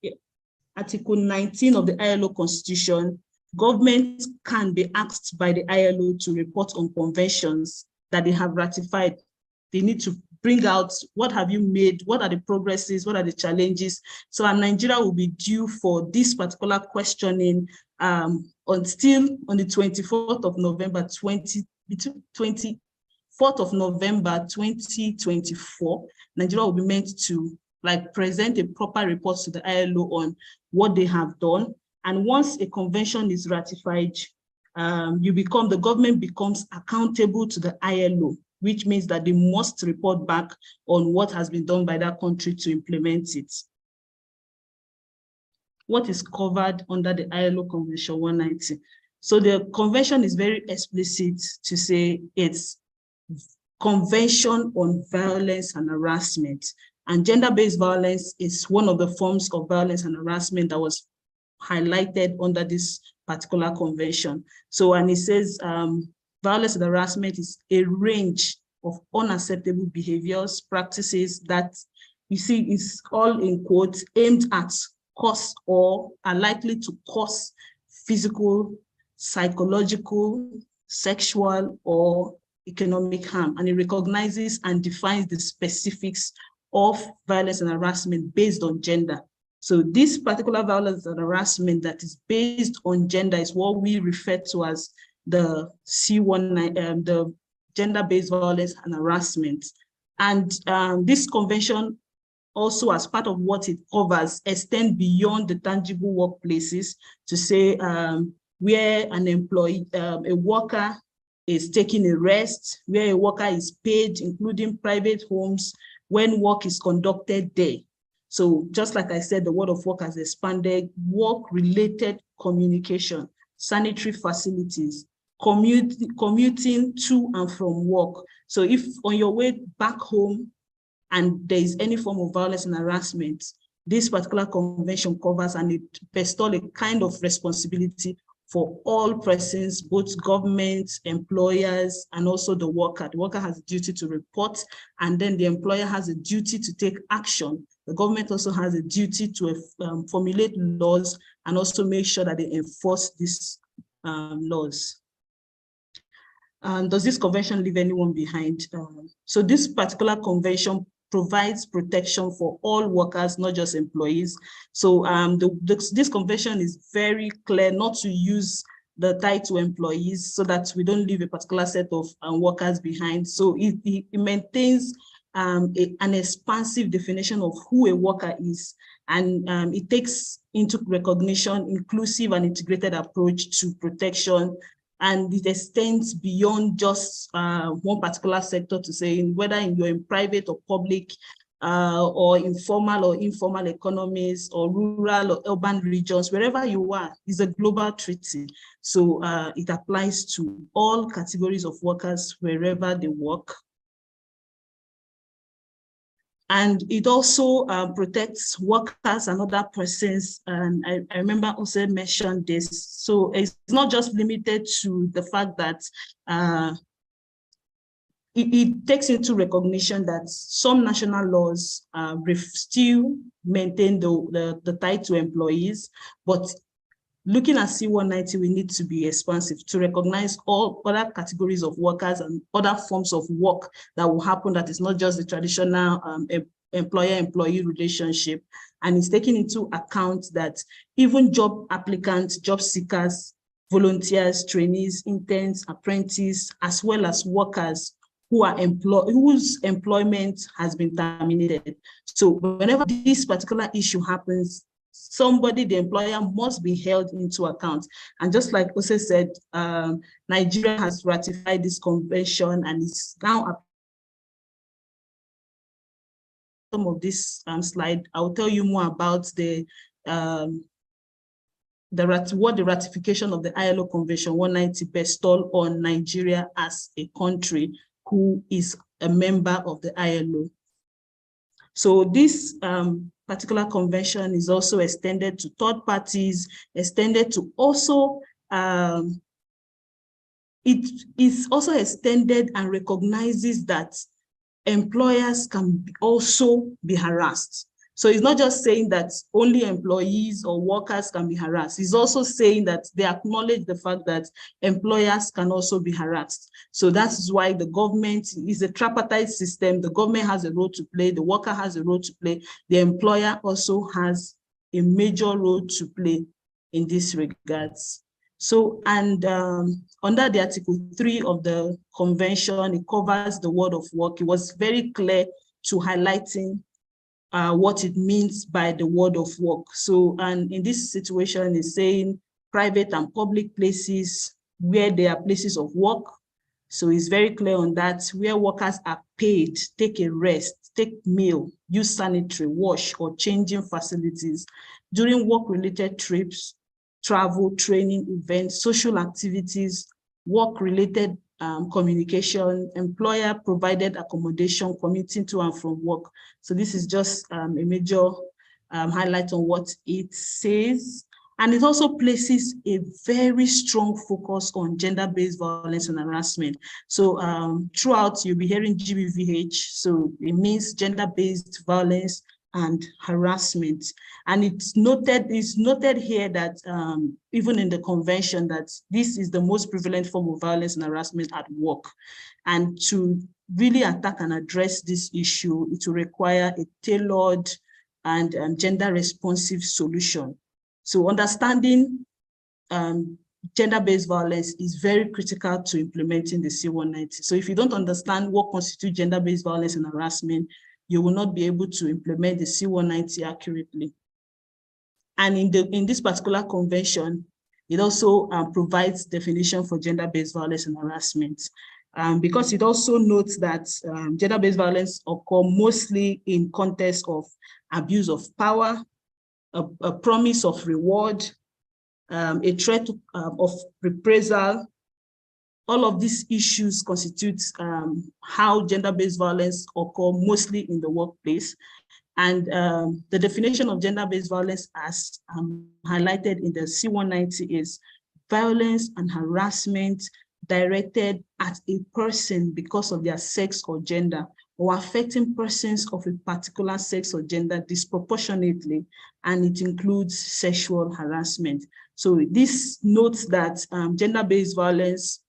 [SPEAKER 4] Article 19 of the ILO Constitution, governments can be asked by the ILO to report on conventions that they have ratified. They need to bring out what have you made, what are the progresses, what are the challenges. So Nigeria will be due for this particular questioning on the 24th of November 2024. Nigeria will be meant to present a proper report to the ILO on what they have done. And once a convention is ratified, the government becomes accountable to the ILO, which means that they must report back on what has been done by that country to implement it. What is covered under the ILO Convention 190? So the convention is very explicit to say it's Convention on Violence and Harassment. And gender-based violence is one of the forms of violence and harassment that was highlighted under this particular convention. So, and it says violence and harassment is a range of unacceptable behaviors, practices that you see is all in quotes aimed at cause or are likely to cause physical, psychological, sexual, or economic harm. And it recognizes and defines the specifics of violence and harassment based on gender. So this particular violence and harassment that is based on gender is what we refer to as the C19, the gender-based violence and harassment. And this convention also, as part of what it covers, extend beyond the tangible workplaces to say where an employee, a worker is taking a rest, where a worker is paid, including private homes, when work is conducted there. So just like I said, the world of work has expanded, work-related communication, sanitary facilities, commuting to and from work. So if on your way back home and there is any form of violence and harassment, this particular convention covers and it bestows a kind of responsibility for all persons, both governments, employers, and also the worker. The worker has a duty to report, and then the employer has a duty to take action. The government also has a duty to formulate laws and also make sure that they enforce these laws. Does this convention leave anyone behind? So this particular convention provides protection for all workers, not just employees. So this convention is very clear not to use the title employees so that we don't leave a particular set of workers behind. So it maintains an expansive definition of who a worker is, and it takes into recognition inclusive and integrated approach to protection, and it extends beyond just one particular sector to say whether you're in private or public, or informal or informal economies, or rural or urban regions, wherever you are, is a global treaty. So it applies to all categories of workers wherever they work. And it also protects workers and other persons. And I remember also mentioned this. So it's not just limited to the fact that it takes into recognition that some national laws still maintain the title employees, but looking at C190, we need to be expansive to recognize all other categories of workers and other forms of work that will happen that is not just the traditional employer-employee relationship. And it's taking into account that even job applicants, job seekers, volunteers, trainees, interns, apprentices, as well as workers who are whose employment has been terminated. So whenever this particular issue happens, somebody, the employer, must be held into account. And just like Ose said, Nigeria has ratified this convention and is now some of this slide. I'll tell you more about what the ratification of the ILO Convention 190 bestowed on Nigeria as a country who is a member of the ILO. So this particular convention is also extended to third parties, extended to also, it is also extended and recognizes that employers can also be harassed. So it's not just saying that only employees or workers can be harassed. It's also saying that they acknowledge the fact that employers can also be harassed. So that's why the government is a tripartite system. The government has a role to play, the worker has a role to play, the employer also has a major role to play in this regards. So, and under the Article 3 of the convention, it covers the world of work. It was very clear to highlighting what it means by the word of work. So, and in this situation, it's saying private and public places where there are places of work. So it's very clear on that, where workers are paid, take a rest, take meal, use sanitary, wash, or changing facilities during work-related trips, travel, training, events, social activities, work-related communication, employer provided accommodation, commuting to and from work. So this is just a major highlight on what it says. And it also places a very strong focus on gender-based violence and harassment. So throughout, you'll be hearing GBVH. So it means gender-based violence and harassment. And it's noted here that even in the convention, that this is the most prevalent form of violence and harassment at work. And to really attack and address this issue, it will require a tailored and gender responsive solution. So understanding gender-based violence is very critical to implementing the C190. So if you don't understand what constitutes gender-based violence and harassment, you will not be able to implement the C190 accurately. And in this particular convention, it also provides definition for gender-based violence and harassment, because it also notes that gender-based violence occur mostly in context of abuse of power, a promise of reward, a threat of reprisal. All of these issues constitute how gender-based violence occur mostly in the workplace. And the definition of gender-based violence, as highlighted in the C190, is violence and harassment directed at a person because of their sex or gender, or affecting persons of a particular sex or gender disproportionately, and it includes sexual harassment. So this notes that gender-based violence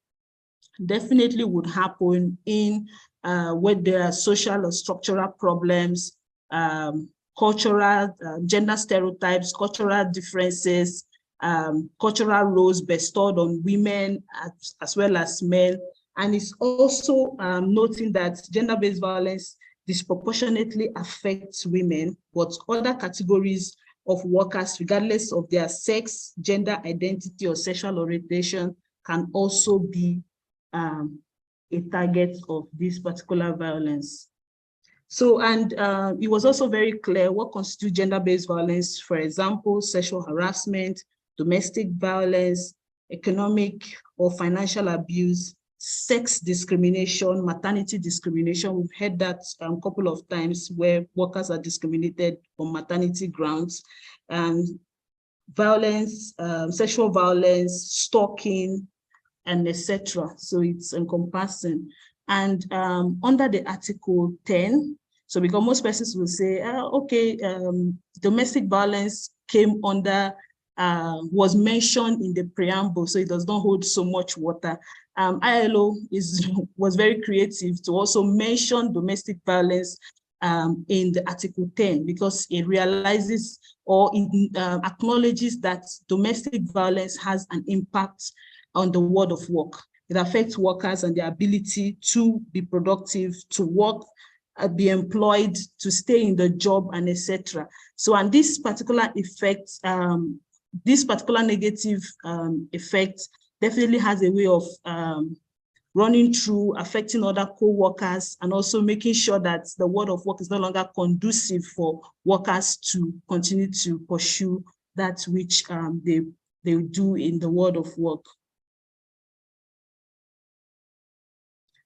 [SPEAKER 4] definitely would happen in where there are social or structural problems, cultural, gender stereotypes, cultural differences, cultural roles bestowed on women as well as men. And it's also noting that gender-based violence disproportionately affects women, but other categories of workers, regardless of their sex, gender identity, or sexual orientation, can also be a target of this particular violence. So, and it was also very clear what constitutes gender-based violence, for example, sexual harassment, domestic violence, economic or financial abuse, sex discrimination, maternity discrimination. We've heard that a couple of times where workers are discriminated on maternity grounds, and violence, sexual violence, stalking, and etc. So it's encompassing. And under the Article 10, so because most persons will say, okay, domestic violence came under, was mentioned in the preamble, so it does not hold so much water. ILO was very creative to also mention domestic violence in the Article 10, because it realizes or it acknowledges that domestic violence has an impact on the world of work. It affects workers and their ability to be productive, to work, be employed, to stay in the job, and etc. So, and this particular effect, this particular negative effect definitely has a way of running through, affecting other co-workers, and also making sure that the world of work is no longer conducive for workers to continue to pursue that which they do in the world of work.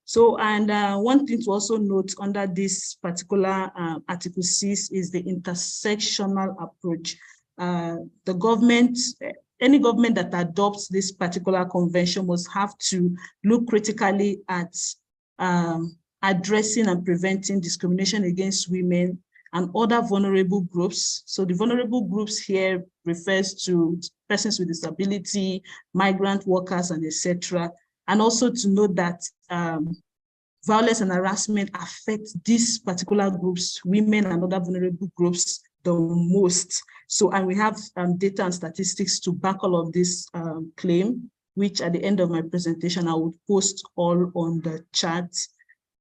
[SPEAKER 4] So, and one thing to also note under this particular Article 6 is the intersectional approach. The government, any government that adopts this particular convention must have to look critically at addressing and preventing discrimination against women and other vulnerable groups. So the vulnerable groups here refers to persons with disability, migrant workers, and etc. And also to note that violence and harassment affect these particular groups, women and other vulnerable groups, the most. So, and we have data and statistics to back all of this claim, which at the end of my presentation, I would post all on the chat.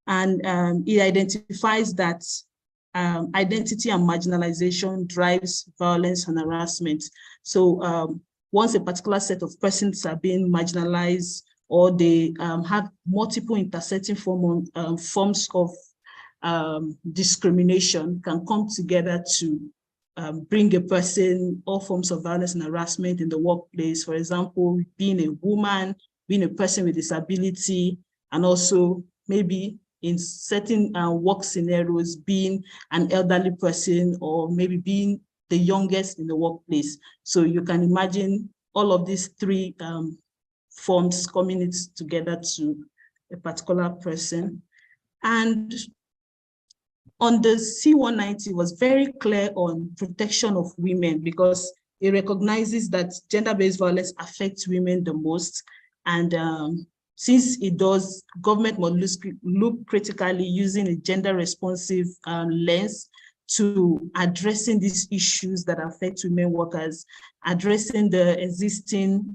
[SPEAKER 4] And it identifies that identity and marginalization drives violence and harassment. So once a particular set of persons are being marginalized, or they have multiple intersecting forms of discrimination, can come together to bring a person, all forms of violence and harassment in the workplace. For example, being a woman, being a person with disability, and also maybe in certain work scenarios, being an elderly person, or maybe being the youngest in the workplace. So you can imagine all of these three forms coming together to a particular person. And on the C-190 was very clear on protection of women, because it recognizes that gender-based violence affects women the most. And since it does, government must look critically using a gender-responsive lens to addressing these issues that affect women workers, addressing the existing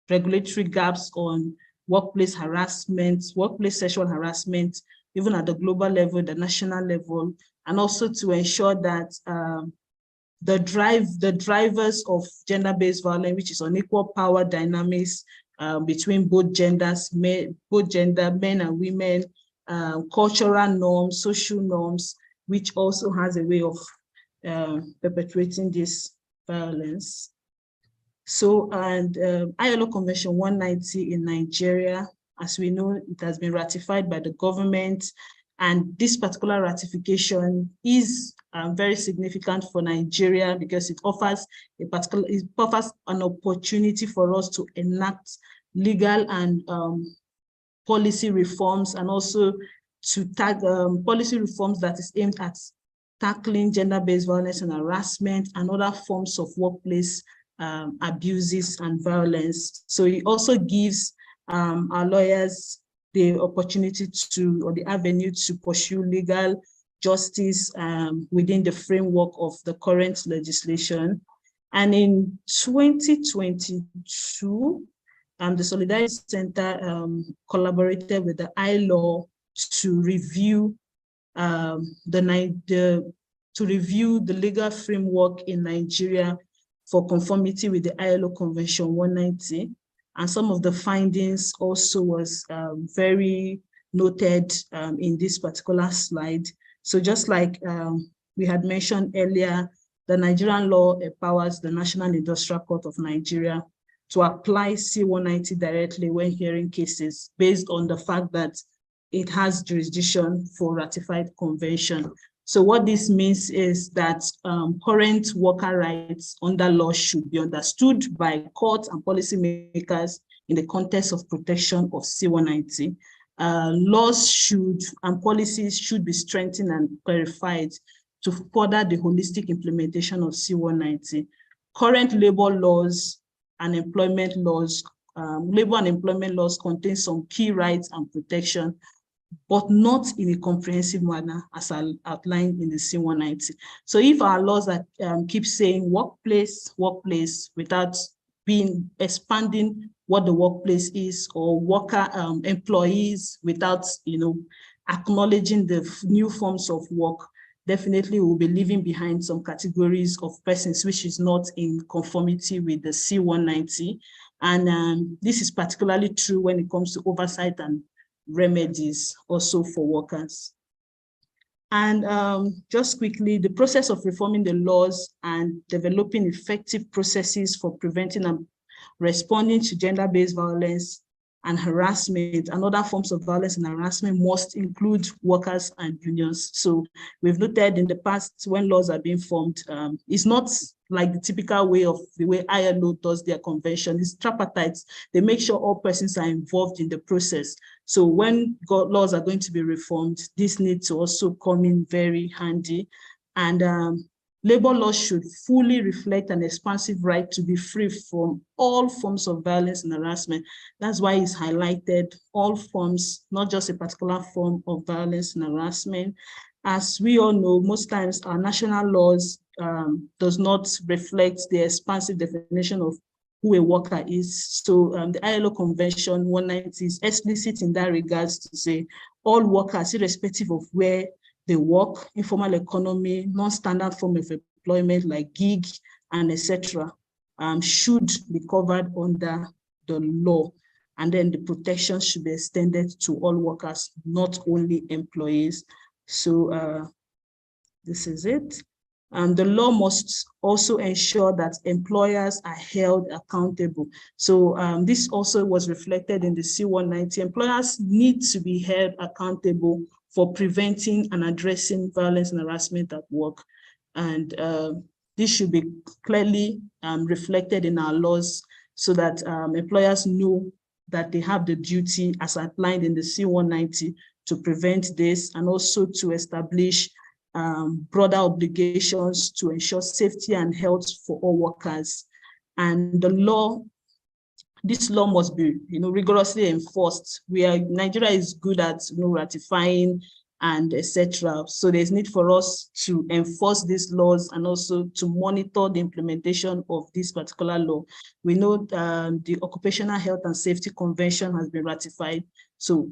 [SPEAKER 4] regulatory gaps on workplace harassment, workplace sexual harassment, even at the global level, the national level, and also to ensure that the drivers of gender-based violence, which is unequal power dynamics between both genders, men and women, cultural norms, social norms, which also has a way of perpetuating this violence. So, and ILO Convention 190 in Nigeria, as we know, it has been ratified by the government, and this particular ratification is very significant for Nigeria because it offers an opportunity for us to enact legal and policy reforms, and also to tag policy reforms that is aimed at tackling gender-based violence and harassment and other forms of workplace abuses and violence. So it also gives our lawyers the opportunity to, or the avenue to pursue legal justice within the framework of the current legislation. And in 2022, the Solidarity Center collaborated with the ILO to review the legal framework in Nigeria for conformity with the ILO Convention 190. And some of the findings also was very noted in this particular slide. So just like we had mentioned earlier, the Nigerian law empowers the National Industrial Court of Nigeria to apply C-190 directly when hearing cases based on the fact that it has jurisdiction for ratified convention. So what this means is that current worker rights under law should be understood by courts and policymakers in the context of protection of C-190. Laws and policies should be strengthened and clarified to further the holistic implementation of C-190. Current labor laws and employment laws, contain some key rights and protection, but not in a comprehensive manner as outlined in the C-190. So if our laws are, keep saying workplace, without expanding what the workplace is, or worker employees without acknowledging the new forms of work, definitely we'll be leaving behind some categories of persons which is not in conformity with the C-190. And this is particularly true when it comes to oversight and remedies also for workers. And just quickly, the process of reforming the laws and developing effective processes for preventing and responding to gender-based violence and harassment and other forms of violence and harassment must include workers and unions. So we've noted in the past when laws are being formed, it's not like the typical way of the way ILO does their convention. It's tripartite. They make sure all persons are involved in the process. So when laws are going to be reformed, this needs to also come in very handy. And labor laws should fully reflect an expansive right to be free from all forms of violence and harassment. That's why it's highlighted all forms, not just a particular form of violence and harassment. As we all know, most times our national laws does not reflect the expansive definition of who a worker is. So the ILO Convention 190 is explicit in that regards to say all workers, irrespective of where they work, informal economy, non-standard form of employment like gig and etc., should be covered under the law. And then the protection should be extended to all workers, not only employees. So this is it. The law must also ensure that employers are held accountable. So this also was reflected in the C-190. Employers need to be held accountable for preventing and addressing violence and harassment at work. And this should be clearly reflected in our laws so that employers know that they have the duty as outlined in the C-190 to prevent this, and also to establish broader obligations to ensure safety and health for all workers. And the law, this law must be, rigorously enforced. Nigeria is good at, ratifying and etc. So there's need for us to enforce these laws and also to monitor the implementation of this particular law. We know the Occupational Health and Safety Convention has been ratified. So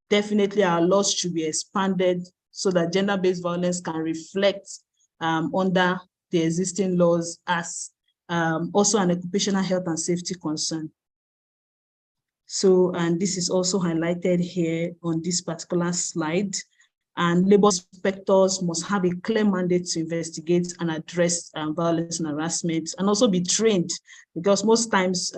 [SPEAKER 4] definitely our laws should be expanded so that gender-based violence can reflect under the existing laws as also an occupational health and safety concern. So, and this is also highlighted here on this particular slide. And labor inspectors must have a clear mandate to investigate and address violence and harassment, and also be trained, because most times,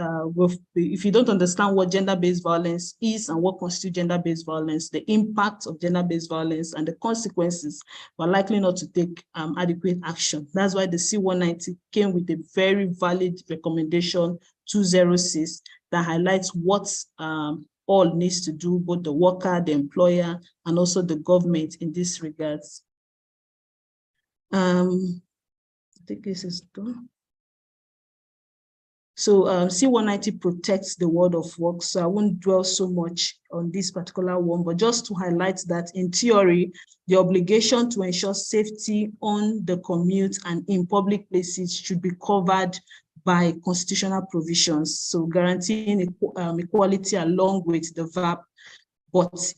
[SPEAKER 4] if you don't understand what gender-based violence is and what constitutes gender-based violence, the impact of gender-based violence and the consequences, we're likely not to take adequate action. That's why the C-190 came with a very valid recommendation 206 that highlights what all needs to do, both the worker, the employer, and also the government in this regards. I think this is done. So C190 protects the world of work, so I won't dwell so much on this particular one, but just to highlight that in theory, the obligation to ensure safety on the commute and in public places should be covered by constitutional provisions, so guaranteeing equality along with the VAP, but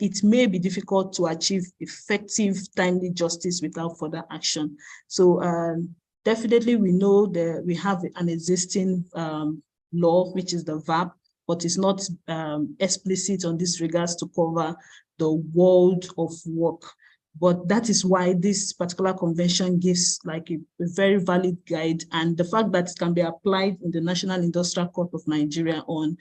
[SPEAKER 4] it may be difficult to achieve effective, timely justice without further action. So definitely, we know that we have an existing law, which is the VAP, but it's not explicit on this regards to cover the world of work. But that is why this particular convention gives like a very valid guide, and the fact that it can be applied in the National Industrial Court of Nigeria on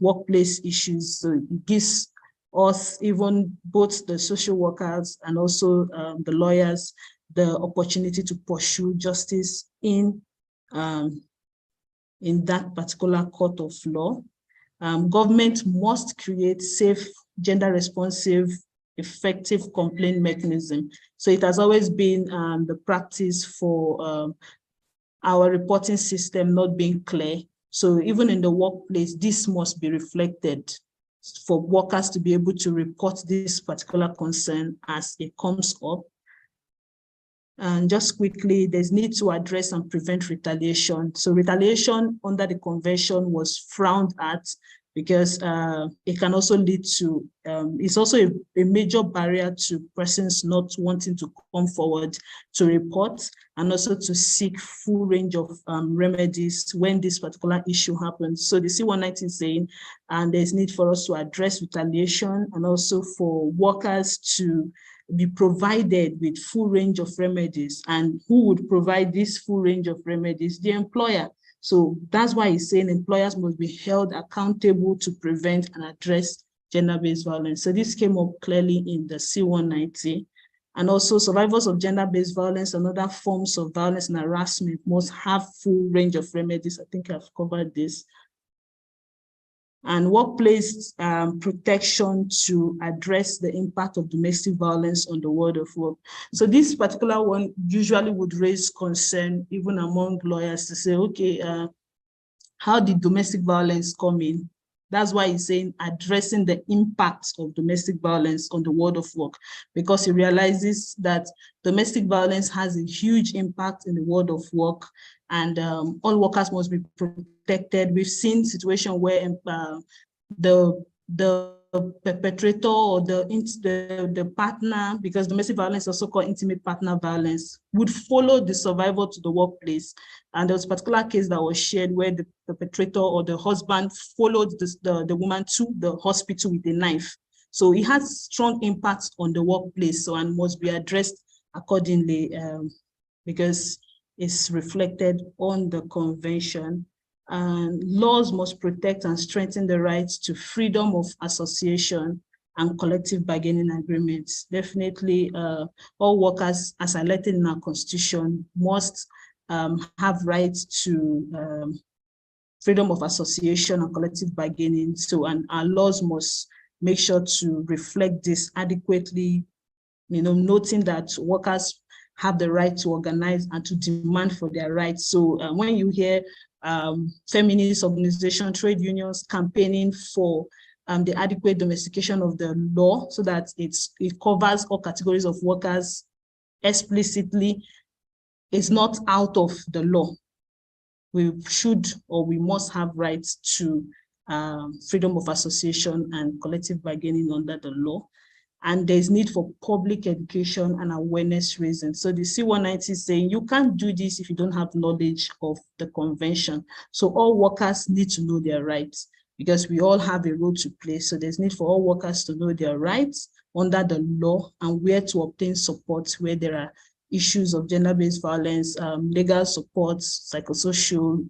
[SPEAKER 4] workplace issues. So it gives us, even both the social workers and also the lawyers, the opportunity to pursue justice in that particular court of law. Government must create safe, gender-responsive, effective complaint mechanism. So it has always been the practice for our reporting system not being clear. So even in the workplace, this must be reflected for workers to be able to report this particular concern as it comes up. And just quickly, there's need to address and prevent retaliation. So retaliation under the convention was frowned at because it can also lead to, it's also a major barrier to persons not wanting to come forward to report and also to seek full range of remedies when this particular issue happens. So the C190 is saying, and there's need for us to address retaliation and also for workers to be provided with full range of remedies. And who would provide this full range of remedies? The employer. So that's why he's saying employers must be held accountable to prevent and address gender-based violence. So this came up clearly in the C190. And also survivors of gender-based violence and other forms of violence and harassment must have full range of remedies. I think I've covered this. And workplace protection to address the impact of domestic violence on the world of work. So this particular one usually would raise concern even among lawyers to say, okay, how did domestic violence come in? That's why he's saying addressing the impact of domestic violence on the world of work, because he realizes that domestic violence has a huge impact in the world of work, and all workers must be protected. We've seen situations where the perpetrator or the partner, because domestic violence is also called intimate partner violence, would follow the survivor to the workplace. And there was a particular case that was shared where the perpetrator or the husband followed the woman to the hospital with a knife. So it has strong impacts on the workplace, so and must be addressed accordingly because it's reflected on the convention. And laws must protect and strengthen the rights to freedom of association and collective bargaining agreements. Definitely, all workers, as highlighted in our constitution, must have rights to freedom of association and collective bargaining. So, and our laws must make sure to reflect this adequately, noting that workers have the right to organize and to demand for their rights. So when you hear feminist organizations, trade unions campaigning for the adequate domestication of the law so that it covers all categories of workers explicitly, it's not out of the law. We should or we must have rights to freedom of association and collective bargaining under the law. And there's need for public education and awareness raising. So the C190 is saying you can't do this if you don't have knowledge of the convention. So all workers need to know their rights because we all have a role to play. So there's need for all workers to know their rights under the law and where to obtain support where there are issues of gender-based violence, legal support, psychosocial,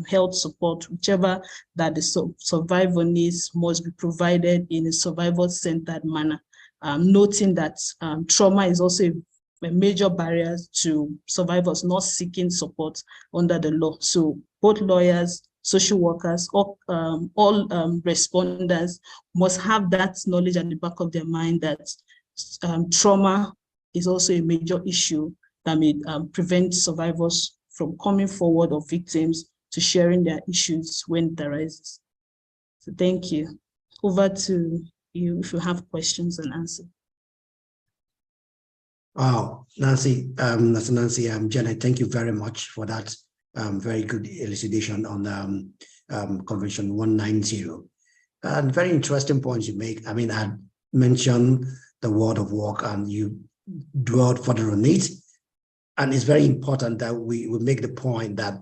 [SPEAKER 4] health support, whichever that the survivor needs must be provided in a survivor-centered manner. Noting that trauma is also a major barrier to survivors not seeking support under the law. So both lawyers, social workers, all responders must have that knowledge at the back of their mind that trauma is also a major issue that may prevent survivors from coming forward, or victims to sharing their issues when it arises. So thank you. Over to you if you have questions and answers.
[SPEAKER 1] Wow, Nancy, Janet, thank you very much for that very good elucidation on Convention 190. And very interesting points you make. I mean, I mentioned the world of work and you dwelled further on it. And it's very important that we make the point that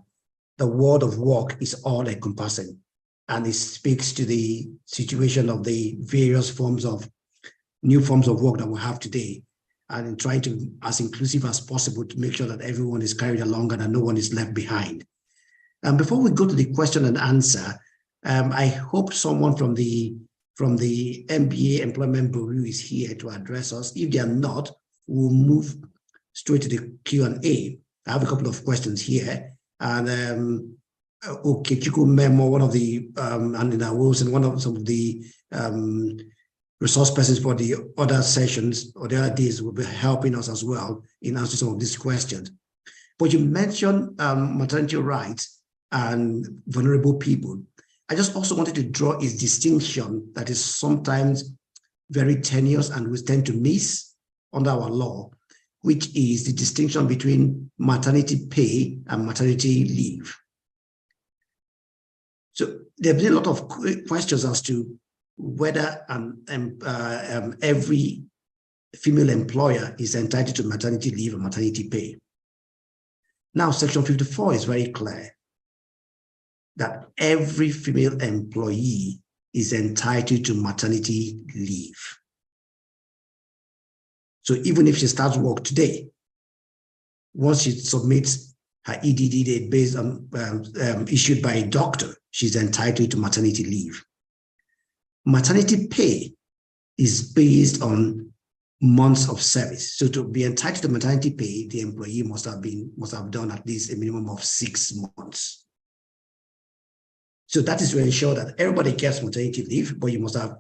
[SPEAKER 1] the world of work is all encompassing. And it speaks to the situation of the various new forms of work that we have today, and in trying to as inclusive as possible to make sure that everyone is carried along and that no one is left behind. And before we go to the question and answer, I hope someone from the MBA Employment Bureau is here to address us. If they are not, we'll move straight to the Q&A. I have a couple of questions here, and Okechukwu Memo, one of the Andina Wilson, one of some of the resource persons for the other sessions or the other days will be helping us as well in answering some of these questions. But you mentioned maternity rights and vulnerable people. I just also wanted to draw a distinction that is sometimes very tenuous and we tend to miss under our law, which is the distinction between maternity pay and maternity leave. So there have been a lot of questions as to whether every female employer is entitled to maternity leave or maternity pay. Now, Section 54 is very clear that every female employee is entitled to maternity leave. So even if she starts work today, once she submits her EDD date based on issued by a doctor, she's entitled to maternity leave. Maternity pay is based on months of service. So to be entitled to maternity pay, the employee must have done at least a minimum of 6 months. So that is to ensure that everybody gets maternity leave, but you must have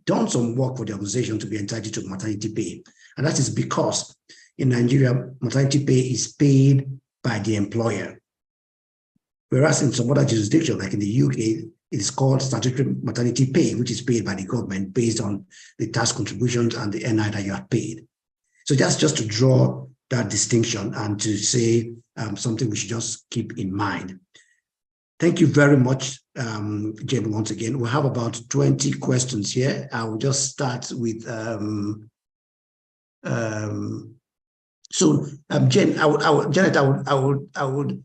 [SPEAKER 1] done some work for the organization to be entitled to maternity pay. And that is because in Nigeria, maternity pay is paid by the employer. Whereas in some other jurisdictions, like in the UK, it is called statutory maternity pay, which is paid by the government based on the tax contributions and the NI that you have paid. So that's just to draw that distinction and to say something we should just keep in mind. Thank you very much, Jane, once again. We have about 20 questions here. I will just start with, Jane, I would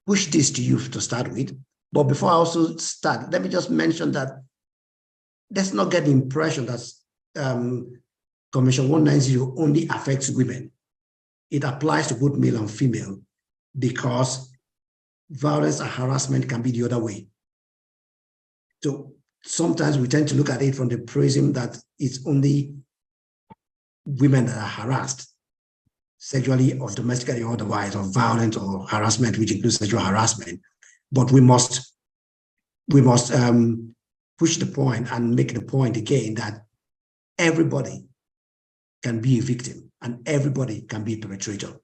[SPEAKER 1] push this to you to start with. But before I also start, let me just mention that let's not get the impression that Convention 190 only affects women. It applies to both male and female because violence and harassment can be the other way. So sometimes we tend to look at it from the prism that it's only women that are harassed, sexually or domestically or otherwise, or violent or harassment, which includes sexual harassment. But we must push the point and make the point again that everybody can be a victim and everybody can be a perpetrator.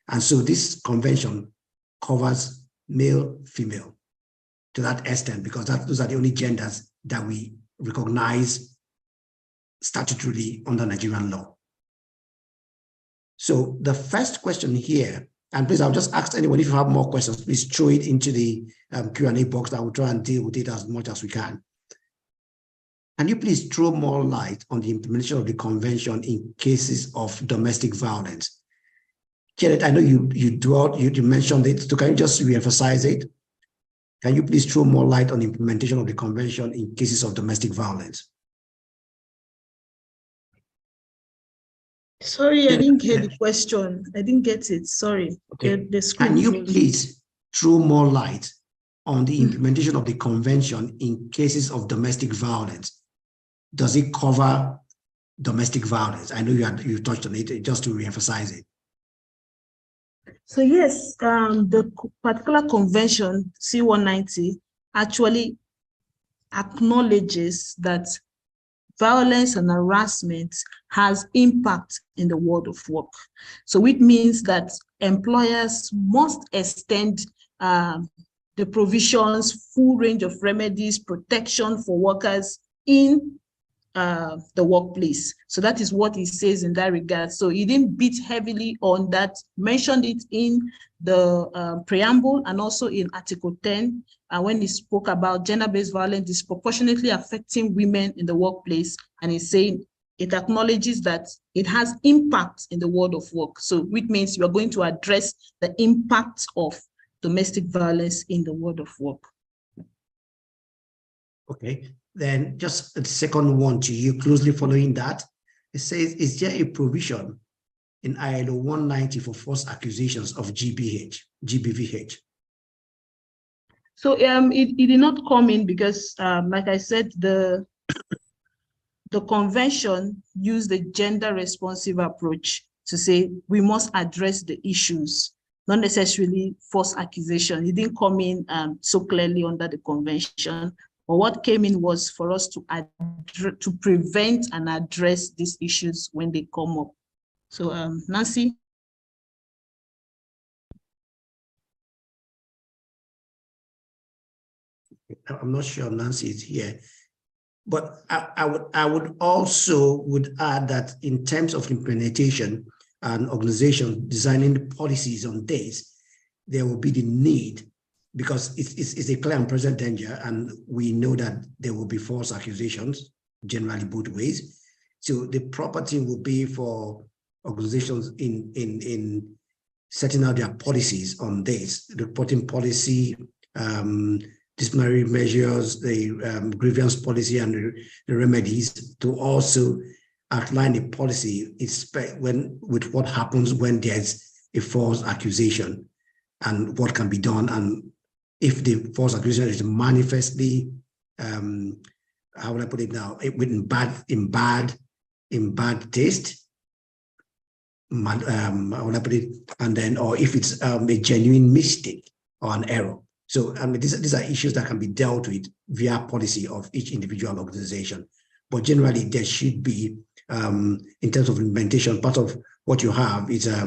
[SPEAKER 1] And so this convention covers male, female to that extent, because those are the only genders that we recognize statutorily under Nigerian law. So the first question here, and please, I'll just ask anyone if you have more questions, please throw it into the Q&A box. I will try and deal with it as much as we can. Can you please throw more light on the implementation of the convention in cases of domestic violence? Janet, I know you mentioned it, so can you just re-emphasize it? Can you please throw more light on the implementation of the convention in cases of domestic violence?
[SPEAKER 4] Sorry, I didn't get the question. I didn't get it. Sorry.
[SPEAKER 1] Okay.
[SPEAKER 4] The screen.
[SPEAKER 1] Can you please throw more light on the implementation of the convention in cases of domestic violence? Does it cover domestic violence? I know you touched on it, just to re-emphasize it.
[SPEAKER 4] So yes, the particular convention, C190, actually acknowledges that violence and harassment has impact in the world of work. So it means that employers must extend the provisions, full range of remedies, protection for workers in the workplace. So that is what he says in that regard. So he didn't beat heavily on that, mentioned it in the preamble and also in Article 10 when he spoke about gender-based violence disproportionately affecting women in the workplace. And he's saying it acknowledges that it has impact in the world of work. So which means you are going to address the impact of domestic violence in the world of work.
[SPEAKER 1] Okay, then just a second one to you, closely following that. It says, is there a provision in ILO 190 for false accusations of GBVH?
[SPEAKER 4] So it did not come in because, like I said, the convention used the gender responsive approach to say we must address the issues, not necessarily false accusation. It didn't come in so clearly under the convention. But what came in was for us to prevent and address these issues when they come up. So Nancy.
[SPEAKER 1] I'm not sure Nancy is here, but I would also add that in terms of implementation and organization designing the policies on this, there will be the need, because it's a clear and present danger, and we know that there will be false accusations, generally both ways. So the property will be for organizations in setting out their policies on this, reporting policy, disciplinary measures, the grievance policy, and the remedies, to also outline a policy with what happens when there's a false accusation and what can be done. And if the false accusation is manifestly, how would I put it now, in bad taste, how would I put it, and then, or if it's a genuine mistake or an error. So I mean, these are issues that can be dealt with via policy of each individual organization. But generally, there should be, in terms of implementation, part of what you have is a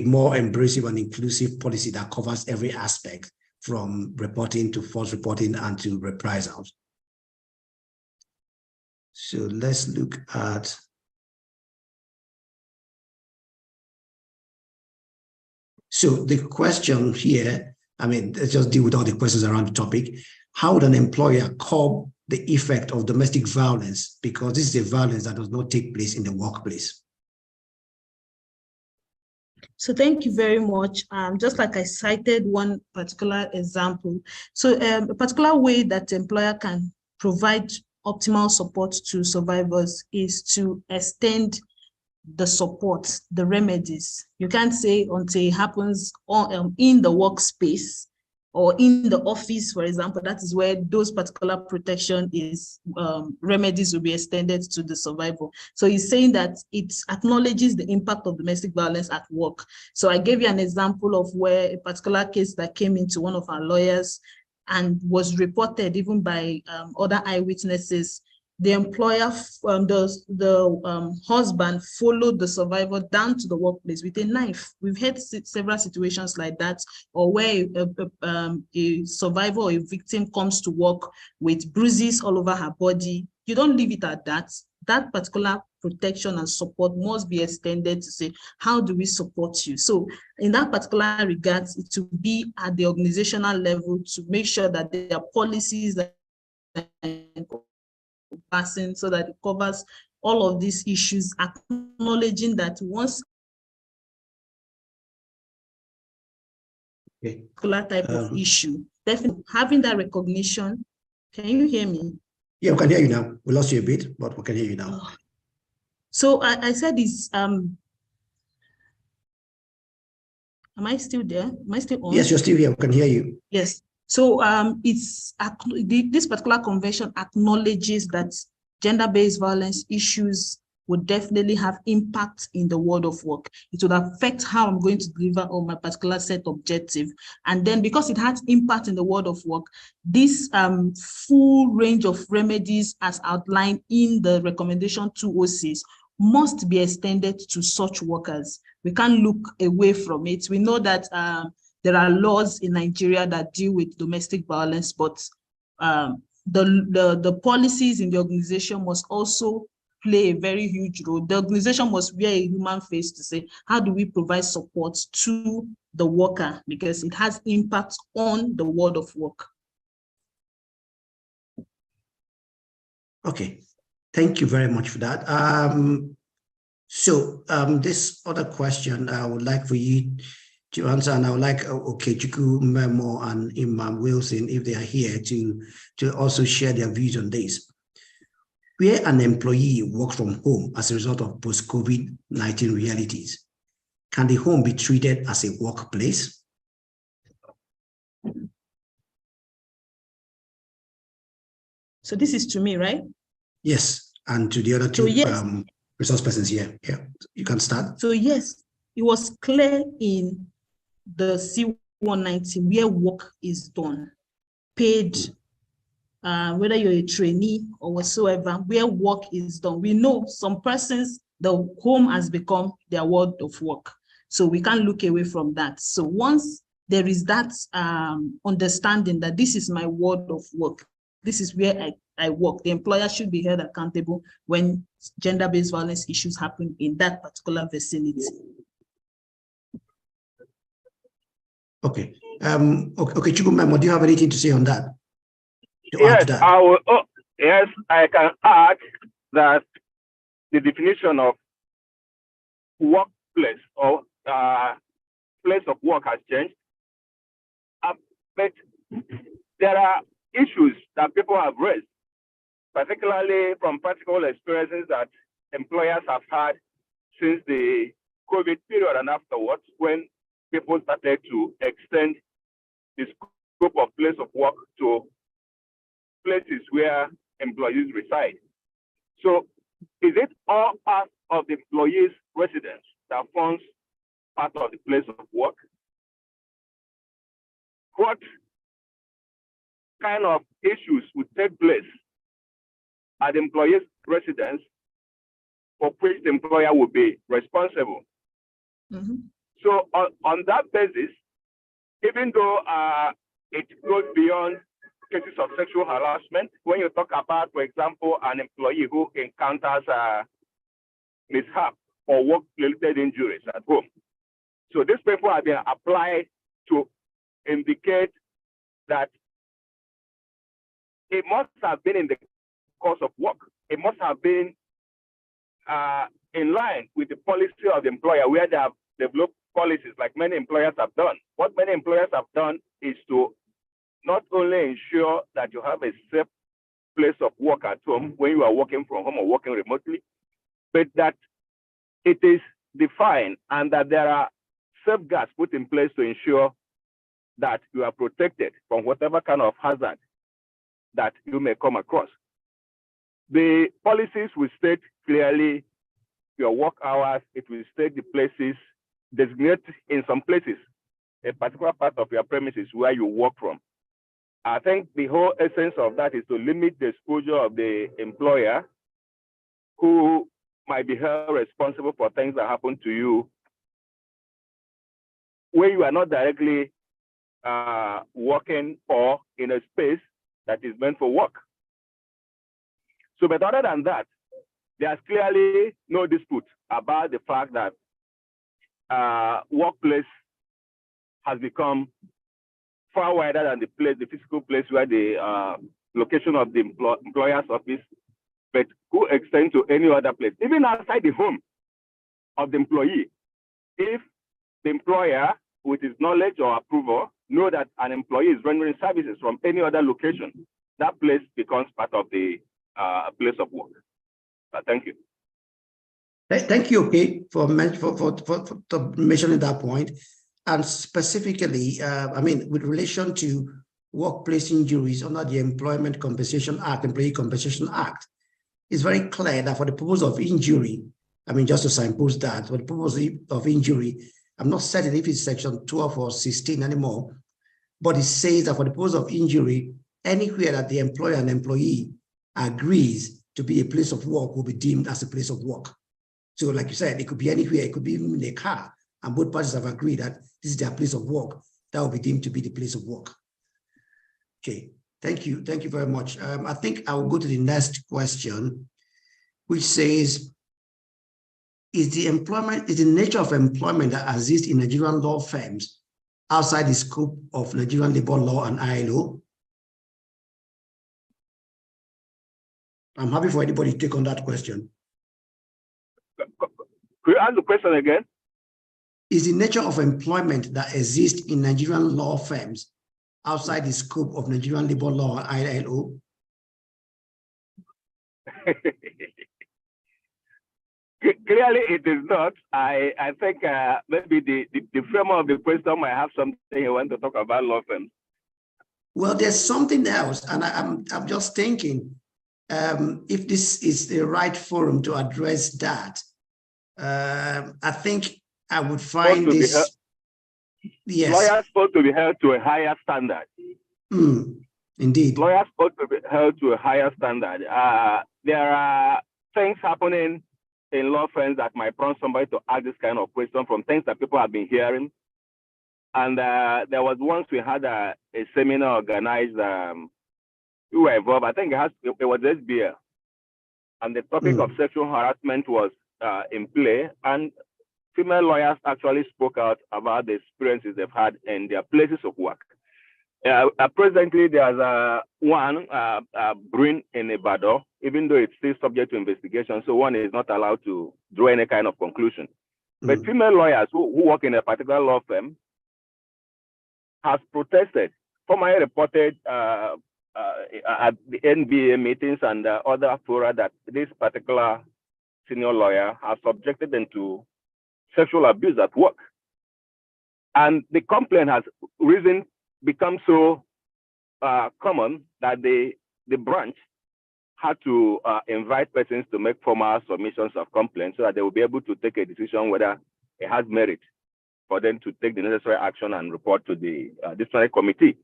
[SPEAKER 1] more embracive and inclusive policy that covers every aspect, from reporting to false reporting and to reprisals. So let's look at. So the question here, I mean, let's just deal with all the questions around the topic. How would an employer curb the effect of domestic violence? Because this is a violence that does not take place in the workplace.
[SPEAKER 4] So thank you very much. Just like I cited one particular example. So a particular way that the employer can provide optimal support to survivors is to extend the support, the remedies. You can't say until it happens in the workspace or in the office, for example. That is where those particular protection is, remedies will be extended to the survivor. So he's saying that it acknowledges the impact of domestic violence at work. So I gave you an example of where a particular case that came into one of our lawyers and was reported even by other eyewitnesses. The employer, the husband followed the survivor down to the workplace with a knife. We've had several situations like that, or where a survivor or a victim comes to work with bruises all over her body. You don't leave it at that. That particular protection and support must be extended to say, how do we support you? So in that particular regard, it will be at the organizational level to make sure that there are policies that passing so that it covers all of these issues, acknowledging that once particular type of issue, definitely having that recognition. Can you hear me?
[SPEAKER 1] Yeah, we can hear you now. We lost you a bit, but we can hear you now.
[SPEAKER 4] So I said this, am I still there? Am I still on?
[SPEAKER 1] Yes, you're still here. We can hear you.
[SPEAKER 4] Yes. So this particular convention acknowledges that gender-based violence issues would definitely have impact in the world of work. It would affect how I'm going to deliver on my particular set objective. And then because it has impact in the world of work, this full range of remedies as outlined in the recommendation 206 must be extended to such workers. We can't look away from it. We know that there are laws in Nigeria that deal with domestic violence, but the policies in the organization must also play a very huge role. The organization must wear a human face to say, how do we provide support to the worker? Because it has impact on the world of work.
[SPEAKER 1] Okay, thank you very much for that. This other question I would like for you to answer, and I would like Okechukwu Memo and Imam Wilson, if they are here, to also share their views on this. Where an employee works from home as a result of post-COVID-19 realities, can the home be treated as a workplace?
[SPEAKER 4] So this is to me, right?
[SPEAKER 1] Yes, and to the other two resource persons here. Yeah, you can start.
[SPEAKER 4] So yes, it was clear in the C-190 where work is done, paid, whether you're a trainee or whatsoever, where work is done. We know some persons, the home has become their world of work. So we can't look away from that. So once there is that understanding that this is my world of work, this is where I work, the employer should be held accountable when gender-based violence issues happen in that particular vicinity.
[SPEAKER 1] Okay. Okay, Chukwumemo, do you have anything to say on that?
[SPEAKER 5] Yes, I will. Oh, yes, I can add that the definition of workplace or place of work has changed. But there are issues that people have raised, particularly from practical experiences that employers have had since the COVID period and afterwards, when people started to extend the scope of place of work to places where employees reside. So is it all part of the employee's residence that forms part of the place of work? What kind of issues would take place at the employee's residence for which the employer will be responsible?
[SPEAKER 4] Mm-hmm.
[SPEAKER 5] So on that basis, even though it goes beyond cases of sexual harassment, when you talk about, for example, an employee who encounters mishap or work-related injuries at home. So these people have been applied to indicate that it must have been in the course of work. It must have been in line with the policy of the employer, where they have developed policies like many employers have done. What many employers have done is to not only ensure that you have a safe place of work at home when you are working from home or working remotely, but that it is defined and that there are safeguards put in place to ensure that you are protected from whatever kind of hazard that you may come across. The policies will state clearly your work hours. It will state the places, designate in some places a particular part of your premises where you work from. I think the whole essence of that is to limit the exposure of the employer who might be held responsible for things that happen to you where you are not directly working or in a space that is meant for work. So, but other than that, there's clearly no dispute about the fact that workplace has become far wider than the place, the physical place where the location of the employer's office, but who extend to any other place, even outside the home of the employee. If the employer, with his knowledge or approval, know that an employee is rendering services from any other location, that place becomes part of the place of work. Thank you.
[SPEAKER 1] Thank you, okay, for mentioning that point. And specifically, I mean, with relation to workplace injuries under the Employment Compensation Act, Employee Compensation Act, it's very clear that for the purpose of injury, I mean, just to signpost that, for the purpose of injury, I'm not certain if it's section 12 or 16 anymore, but it says that for the purpose of injury, anywhere that the employer and employee agrees to be a place of work will be deemed as a place of work. So like you said, it could be anywhere, it could be even in a car, and both parties have agreed that this is their place of work, that will be deemed to be the place of work. Okay, thank you very much. I think I will go to the next question, which says, is the nature of employment that exists in Nigerian law firms outside the scope of Nigerian labor law and ILO? I'm happy for anybody to take on that question.
[SPEAKER 5] Could you ask the question again?
[SPEAKER 1] Is the nature of employment that exists in Nigerian law firms outside the scope of Nigerian labor law and ILO?
[SPEAKER 5] Clearly, it is not. I think maybe the framer of the question might have something you want to talk about law firms.
[SPEAKER 1] Well, there's something else, and I'm just thinking if this is the right forum to address that. I think I would find this. Yes.
[SPEAKER 5] Lawyers supposed to be held to a higher standard.
[SPEAKER 1] Indeed.
[SPEAKER 5] Lawyers supposed to be held to a higher standard. There are things happening in law firms that might prompt somebody to ask this kind of question from things that people have been hearing. And there was once we had a seminar organized. We were involved. I think it was SBA, and the topic of sexual harassment was in play. And female lawyers actually spoke out about the experiences they've had in their places of work. Presently, there's one brewing in Ibadan, even though it's still subject to investigation, so one is not allowed to draw any kind of conclusion. But female lawyers who work in a particular law firm has protested. Formerly reported at the NBA meetings and other fora that this particular senior lawyer has subjected them to sexual abuse at work. And the complaint has become so common that the branch had to invite persons to make formal submissions of complaints so that they will be able to take a decision whether it has merit for them to take the necessary action and report to the disciplinary committee.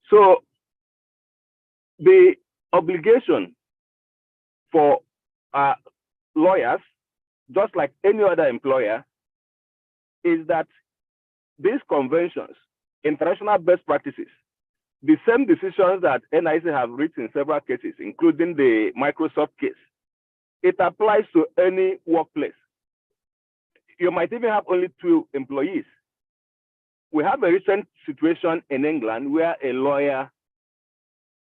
[SPEAKER 5] So the obligation for lawyers, just like any other employer, is that these conventions, international best practices, the same decisions that NICN have reached in several cases, including the Microsoft case, it applies to any workplace. You might even have only 2 employees. We have a recent situation in England where a lawyer,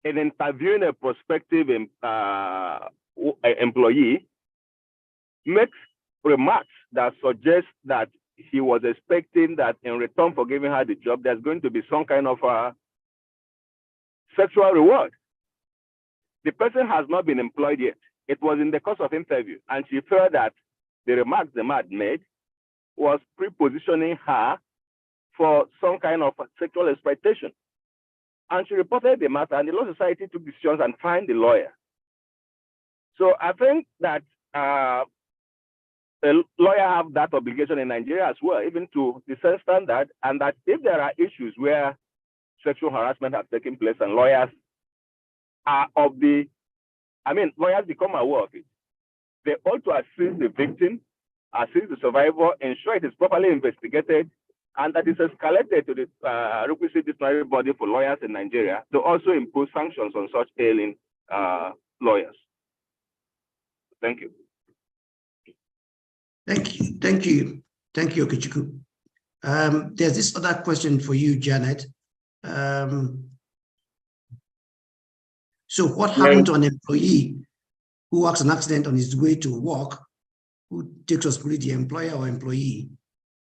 [SPEAKER 5] in interviewing a prospective employee, makes remarks that suggest that he was expecting that in return for giving her the job, there's going to be some kind of sexual reward. The person has not been employed yet. It was in the course of interview, and she felt that the remarks the man made was prepositioning her for some kind of sexual exploitation. And she reported the matter, and the Law Society took decisions and fined the lawyer. So I think that the lawyer have that obligation in Nigeria as well, even to the same standard, and that if there are issues where sexual harassment has taken place and lawyers are lawyers become aware of it, they ought to assist the victim, assist the survivor, ensure it is properly investigated, and that is escalated to the requisite disciplinary body for lawyers in Nigeria to also impose sanctions on such ailing lawyers. Thank you.
[SPEAKER 1] Thank you, Okechukwu. There's this other question for you, Janet. So what happened to an employee who works an accident on his way to work, who takes responsibility, the employer or employee?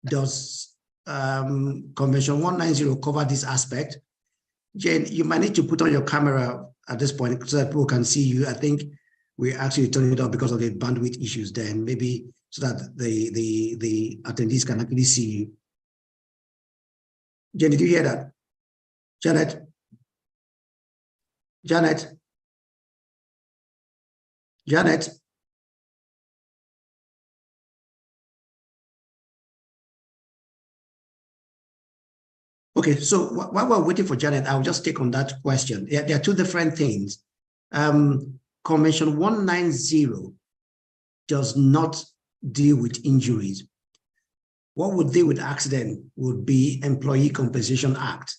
[SPEAKER 1] Does Convention 190 cover this aspect? Jane, you might need to put on your camera at this point so that people can see you. I think we actually turned it off because of the bandwidth issues then, maybe so that the attendees can actually see you. Jane, did you hear that? Janet? Janet? Okay, so while we're waiting for Janet, I'll just take on that question. There are two different things. Convention 190 does not deal with injuries. What would deal with accident would be Employee Compensation Act.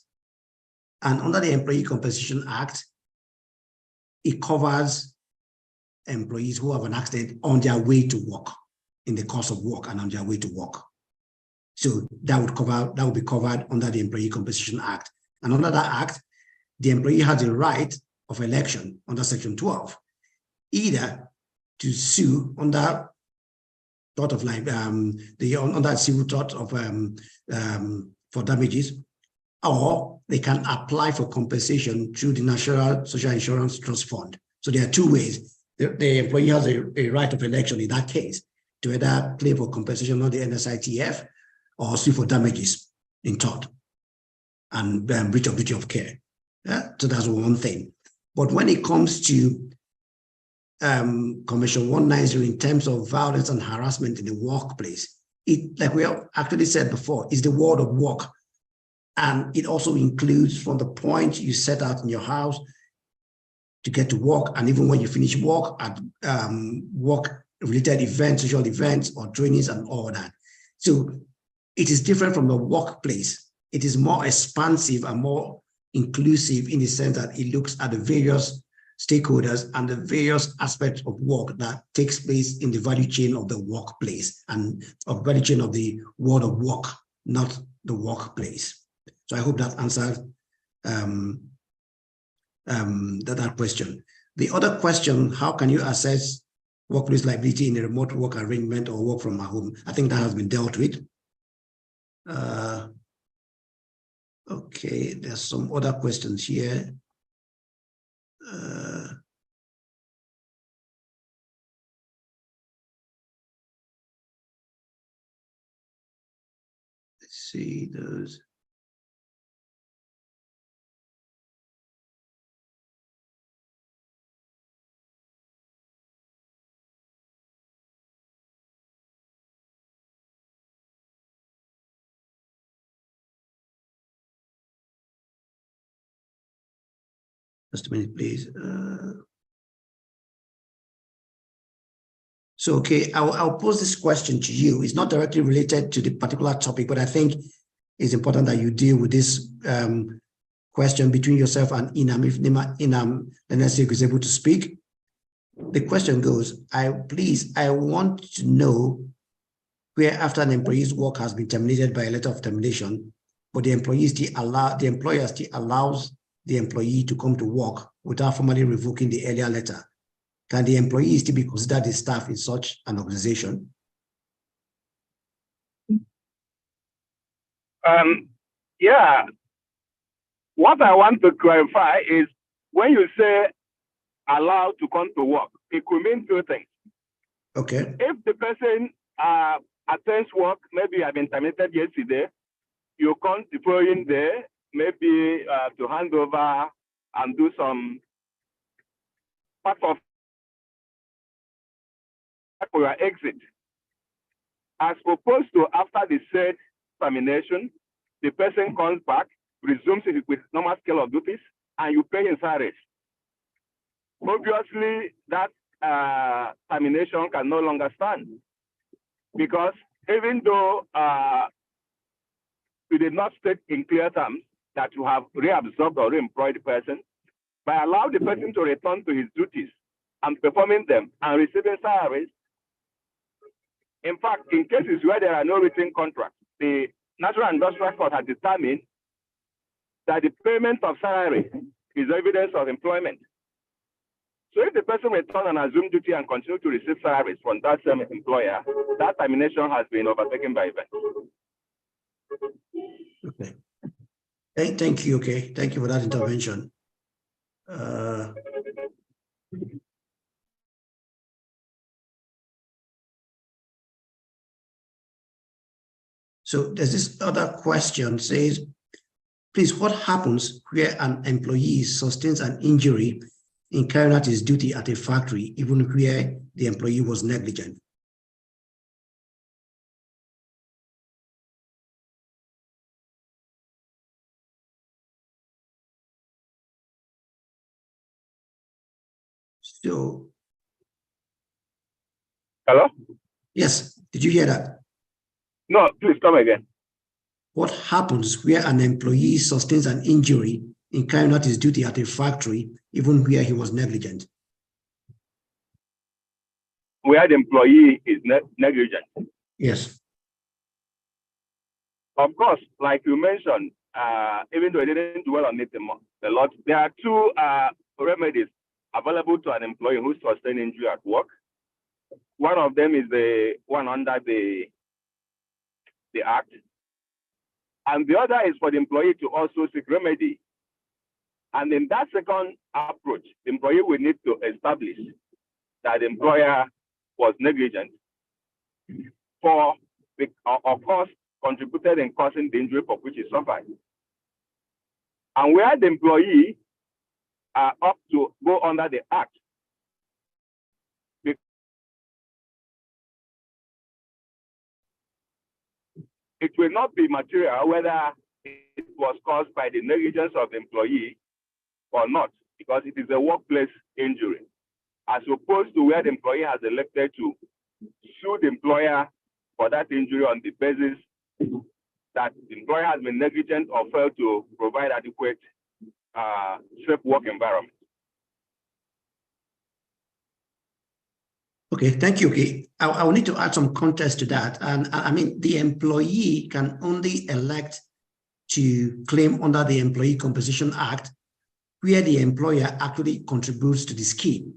[SPEAKER 1] And under the Employee Compensation Act, it covers employees who have an accident on their way to work, in the course of work and on their way to work. So that would be covered under the Employee Compensation Act. And under that act, the employee has a right of election under Section 12, either to sue under tort of like under civil tort of for damages, or they can apply for compensation through the National Social Insurance Trust Fund. So there are two ways. The employee has a right of election in that case to either claim for compensation under the NSITF or sue for damages in tort and breach of duty of care. Yeah? So that's one thing. But when it comes to Convention 190 in terms of violence and harassment in the workplace, it, like we have actually said before, is the world of work. And it also includes from the point you set out in your house to get to work, and even when you finish work, at work-related events, social events, or trainings and all that. So it is different from the workplace. It is more expansive and more inclusive in the sense that it looks at the various stakeholders and the various aspects of work that takes place in the value chain of the workplace and of value chain of the world of work, not the workplace. So I hope that answers that question. The other question, how can you assess workplace liability in a remote work arrangement or work from home? I think that has been dealt with. Okay, there's some other questions here. Let's see those. Just a minute, please. So, okay, I'll pose this question to you. It's not directly related to the particular topic, but I think it's important that you deal with this question between yourself and Inam. If Inam, the next is able to speak. The question goes, I want to know where after an employee's work has been terminated by a letter of termination, but the employer still allows the employee to come to work without formally revoking the earlier letter. Can the employee still be considered a staff in such an organization?
[SPEAKER 5] Yeah. What I want to clarify is when you say allowed to come to work, it could mean two things.
[SPEAKER 1] Okay.
[SPEAKER 5] If the person attends work, maybe I've been terminated yesterday, you come to go in there, maybe to hand over and do some part of for your exit. As opposed to after the said termination, the person comes back, resumes it with normal scale of duties, and you pay his salaries. Obviously, that termination can no longer stand because even though you did not state in clear terms that you have reabsorbed or reemployed the person, by allowing the person to return to his duties and performing them and receiving salaries. In fact, in cases where there are no written contracts, the Natural and Industrial Court has determined that the payment of salary is evidence of employment. So if the person returns and assumes duty and continue to receive salaries from that same employer, that termination has been overtaken by events.
[SPEAKER 1] Okay. Thank you. Okay. Thank you for that intervention. So there's this other question says, please, what happens where an employee sustains an injury in carrying out his duty at a factory, even where the employee was negligent. So,
[SPEAKER 5] Hello?
[SPEAKER 1] yes, did you hear that?
[SPEAKER 5] No, please come again.
[SPEAKER 1] What happens where an employee sustains an injury in carrying out his duty at a factory, even where he was negligent?
[SPEAKER 5] Where the employee is negligent.
[SPEAKER 1] Yes.
[SPEAKER 5] Of course, like you mentioned, even though I didn't dwell on it a lot, there are two remedies available to an employee who sustained injury at work. One of them is the one under the Act, and the other is for the employee to also seek remedy. And in that second approach, the employee will need to establish that the employer was negligent for the, of course, contributed in causing the injury for which he suffered. And where the employee are up to go under the Act, it will not be material whether it was caused by the negligence of the employee or not, because it is a workplace injury, as opposed to where the employee has elected to sue the employer for that injury on the basis that the employer has been negligent or failed to provide adequate safe work environment.
[SPEAKER 1] Okay, thank you. Okay, I will need to add some context to that. And I mean, the employee can only elect to claim under the Employee Compensation Act where the employer actually contributes to the scheme.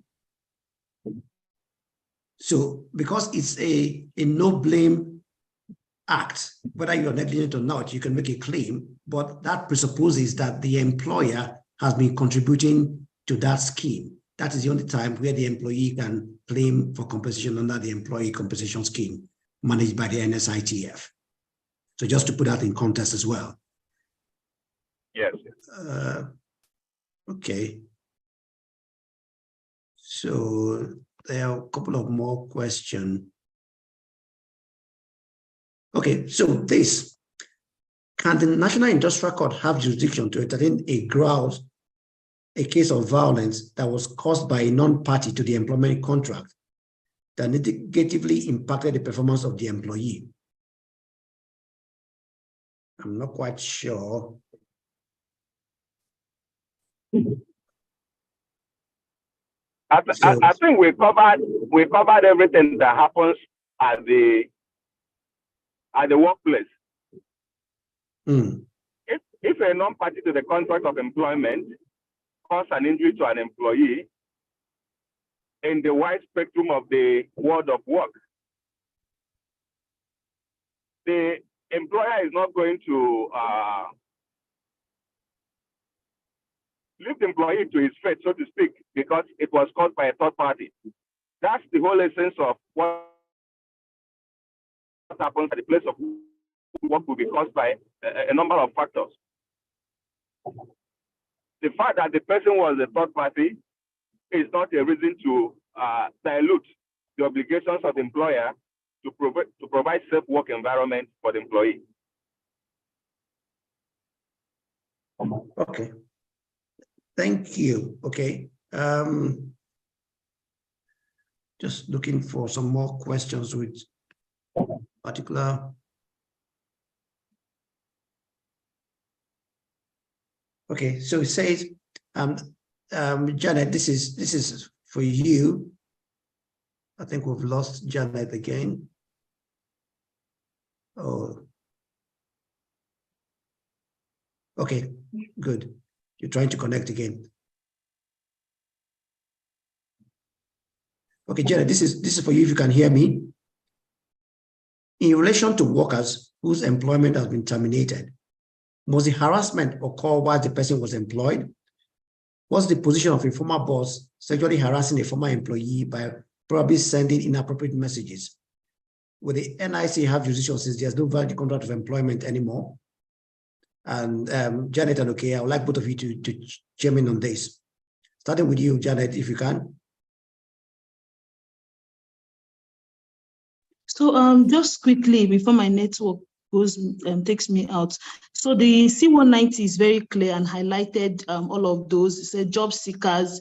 [SPEAKER 1] So because it's a no-blame act, whether you're negligent or not, you can make a claim, but that presupposes that the employer has been contributing to that scheme. That is the only time where the employee can claim for compensation under the Employee Compensation Scheme managed by the NSITF. So just to put that in context as well.
[SPEAKER 5] Yes.
[SPEAKER 1] Okay. So there are a couple of more questions. Okay, so this, can the National Industrial Court have jurisdiction to entertain a case of violence that was caused by a non-party to the employment contract that negatively impacted the performance of the employee? I'm not quite sure.
[SPEAKER 5] I think we covered everything that happens at the workplace. If a non-party to the contract of employment causes an injury to an employee in the wide spectrum of the world of work, the employer is not going to leave the employee to his fate, so to speak, because it was caused by a third party. That's the whole essence of what happens at the place of work will be caused by a number of factors. The fact that the person was a third party is not a reason to dilute the obligations of the employer to provide safe work environment for the employee.
[SPEAKER 1] Okay. Thank you. Okay. Just looking for some more questions with particular. Okay, so it says, Janet, this is for you. I think we've lost Janet again. Oh. Okay, good. You're trying to connect again. Okay, Janet, this is for you if you can hear me. In relation to workers whose employment has been terminated, must the harassment occur while the person was employed? What's the position of a former boss sexually harassing a former employee by probably sending inappropriate messages? Will the NIC have jurisdiction since there's no valid contract of employment anymore? And Janet and okay, I would like both of you to chime in on this. Starting with you, Janet, if you can.
[SPEAKER 4] So just quickly before my network goes takes me out. So the C190 is very clear and highlighted all of those. It said job seekers,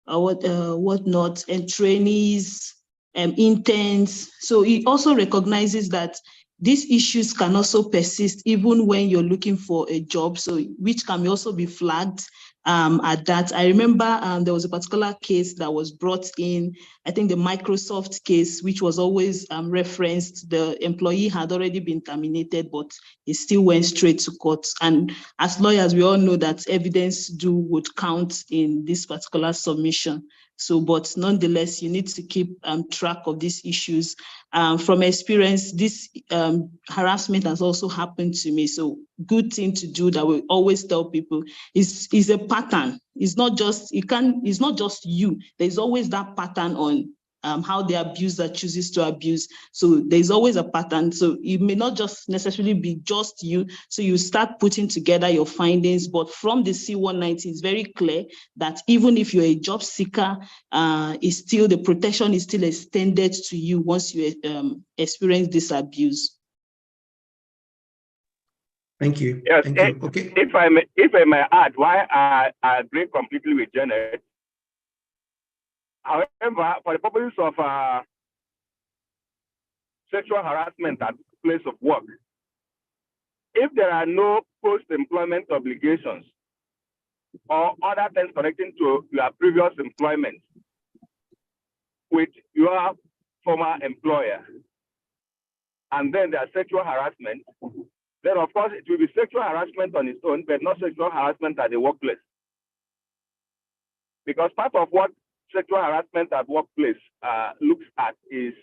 [SPEAKER 4] whatnot, and trainees, interns. So it also recognizes that these issues can also persist even when you're looking for a job, so which can also be flagged at that. I remember there was a particular case that was brought in, I think the Microsoft case, which was always referenced. The employee had already been terminated, but he still went straight to court. And as lawyers, we all know that evidence due would count in this particular submission. So, but nonetheless, you need to keep track of these issues. From experience, this harassment has also happened to me. So, good thing to do that we always tell people is a pattern. It's not just it's not just you. There's always that pattern on how the abuser chooses to abuse. So there's always a pattern. So it may not just necessarily be just you. So you start putting together your findings, but from the C190, it's very clear that even if you're a job seeker, the protection is still extended to you once you experience this abuse.
[SPEAKER 1] Thank you.
[SPEAKER 5] Yes,
[SPEAKER 1] Thank you. Okay.
[SPEAKER 5] If I may add, why I agree completely with Janet. However, for the purpose of sexual harassment at place of work, if there are no post-employment obligations or other things connecting to your previous employment with your former employer, and then there's sexual harassment, then of course it will be sexual harassment on its own, but not sexual harassment at the workplace. Because part of what sexual harassment at workplace looks at is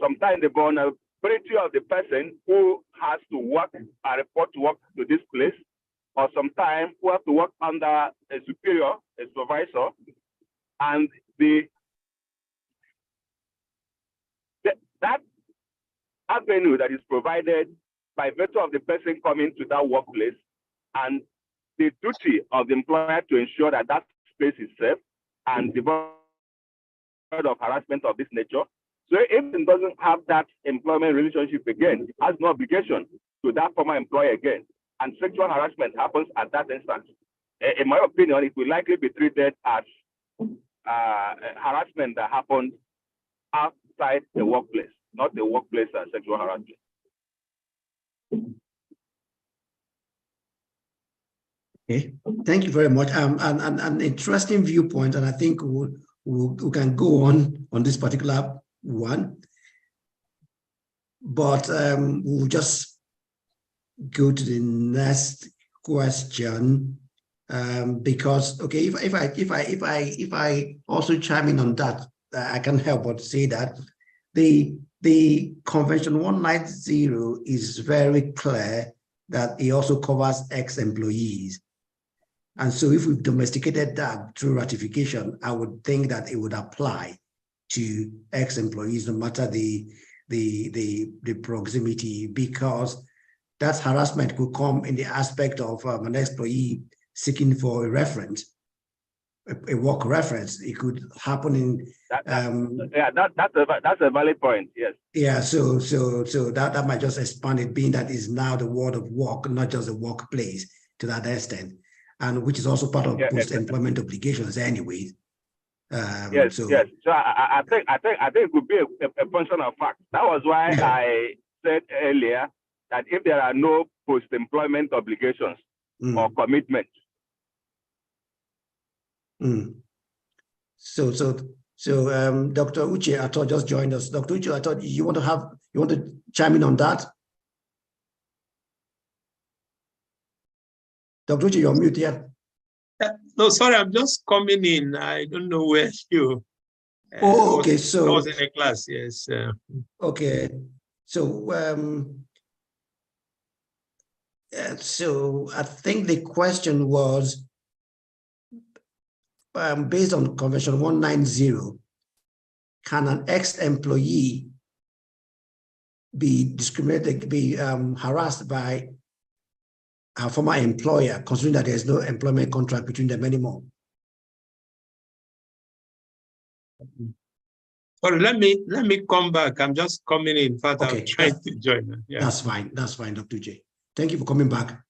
[SPEAKER 5] sometimes the vulnerability of the person who has to work, report to work to this place, or sometimes who have to work under a superior, a supervisor, and that avenue that is provided by virtue of the person coming to that workplace, and the duty of the employer to ensure that that space is safe and devoid of harassment of this nature. So if it doesn't have that employment relationship again, it has no obligation to that former employer again, and sexual harassment happens at that instance, in my opinion, it will likely be treated as harassment that happened outside the workplace, not the workplace sexual harassment.
[SPEAKER 1] Okay, thank you very much. An interesting viewpoint, and I think we can go on this particular one, but we'll just go to the next question because okay, if I also chime in on that, I can't help but say that the Convention 190 is very clear that it also covers ex-employees. And so if we've domesticated that through ratification, I would think that it would apply to ex-employees, no matter the proximity, because that harassment could come in the aspect of an employee seeking for a reference, a work reference. It could happen in
[SPEAKER 5] that's a valid point. Yes.
[SPEAKER 1] Yeah. So that might just expand it, being that is now the world of work, not just the workplace to that extent, and which is also part of post-employment obligations, anyways.
[SPEAKER 5] Yes. So I think it could be a function of fact. That was why I said earlier that if there are no post-employment obligations or commitments.
[SPEAKER 1] So Dr. Uche, I thought just joined us. Dr. Uche, I thought you want to chime in on that? Dr. Uche, you're mute here.
[SPEAKER 6] No, sorry, I'm just coming in. I don't know where you.
[SPEAKER 1] Okay.
[SPEAKER 6] I was in a class, yes.
[SPEAKER 1] Okay. So I think the question was based on Convention 190, can an ex-employee be discriminated, be harassed by her former employer, considering that there's no employment contract between them anymore?
[SPEAKER 6] Sorry, let me come back. I'm just coming in. In fact,
[SPEAKER 1] Okay,
[SPEAKER 6] I'm trying to join. Yeah.
[SPEAKER 1] That's fine. That's fine, Dr. J. Thank you for coming back.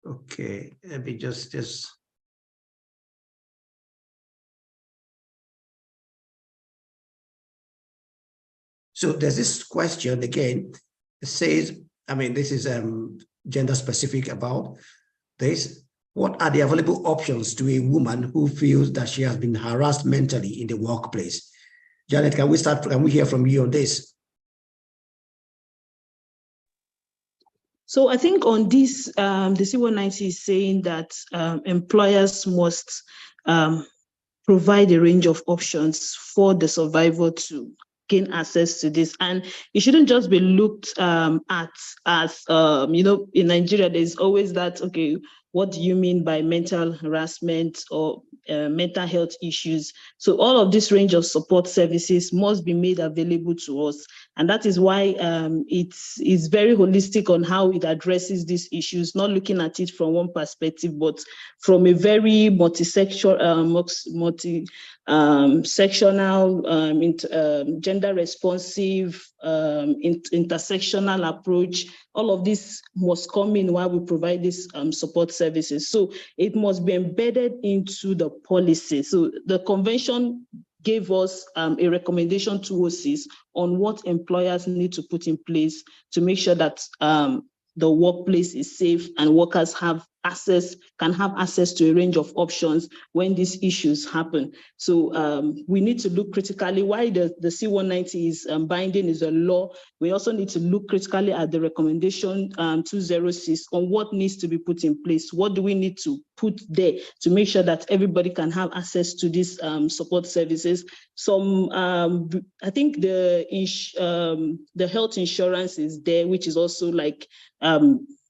[SPEAKER 1] Okay, let me just. So there's this question again. It says, I mean, this is gender specific about this. What are the available options to a woman who feels that she has been harassed mentally in the workplace? Janet, can we hear from you on this?
[SPEAKER 4] So I think on this, the C190 is saying that employers must provide a range of options for the survivor to gain access to this. And it shouldn't just be looked at as, in Nigeria, there's always that, okay, what do you mean by mental harassment or mental health issues? So all of this range of support services must be made available to us. And that is why it's very holistic on how it addresses these issues, not looking at it from one perspective, but from a very multi-sectional, gender responsive, intersectional approach. All of this must come in while we provide these support services. So it must be embedded into the policy. So the convention gave us a recommendation to OCs on what employers need to put in place to make sure that the workplace is safe and workers can have access to a range of options when these issues happen. So we need to look critically why the C190 is binding is a law. We also need to look critically at the recommendation 206 on what needs to be put in place. What do we need to put there to make sure that everybody can have access to these support services? I think the health insurance is there, which is also like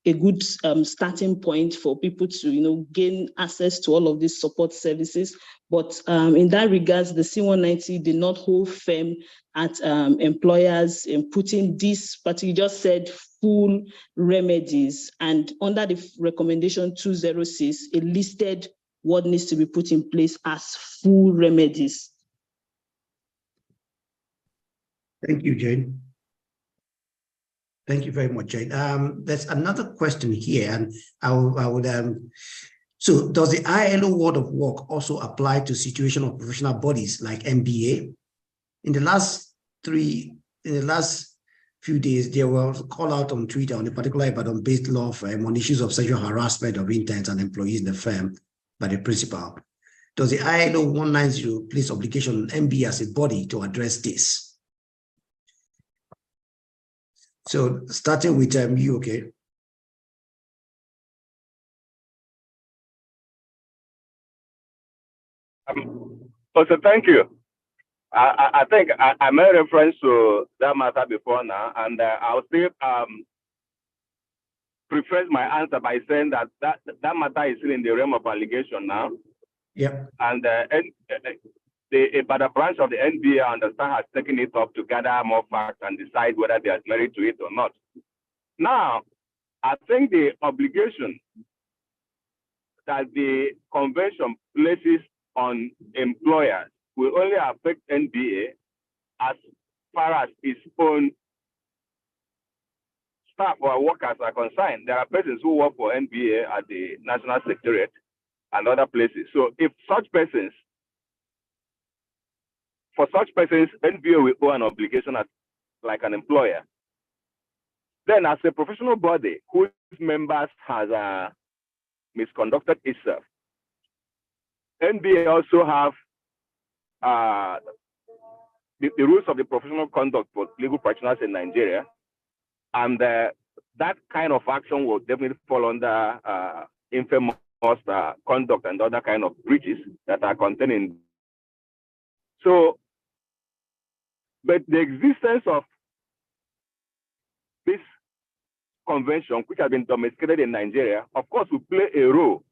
[SPEAKER 4] a good starting point for people to gain access to all of these support services. But in that regards, the C190 did not hold firm at employers in putting this, but you just said full remedies. And under the recommendation 206, it listed what needs to be put in place as full remedies.
[SPEAKER 1] Thank you, Jane. Thank you very much, Jane. There's another question here, and I would so does the ILO World of Work also apply to situation of professional bodies like NBA? In the last few days, there was a call out on Twitter on a particular Ibadan-based law firm on issues of sexual harassment of interns and employees in the firm by the principal. Does the ILO 190 place obligation on NBA as a body to address this? So starting with you, okay.
[SPEAKER 5] So thank you. I think I made reference to that matter before now, and I'll still preface my answer by saying that matter is still in the realm of allegation now.
[SPEAKER 1] Yeah.
[SPEAKER 5] And the branch of the NBA, I understand, has taken it up to gather more facts and decide whether there's merit to it or not. Now, I think the obligation that the convention places on employers will only affect NBA as far as its own staff or workers are concerned. There are persons who work for NBA at the National Secretariat and other places. So if for such persons, NBA will owe an obligation as like an employer. Then as a professional body whose members has misconducted itself, NBA also have the rules of the professional conduct for legal practitioners in Nigeria, and that kind of action will definitely fall under infamous conduct and other kind of breaches that are contained in. So, but the existence of this convention, which has been domesticated in Nigeria, of course, will play a role.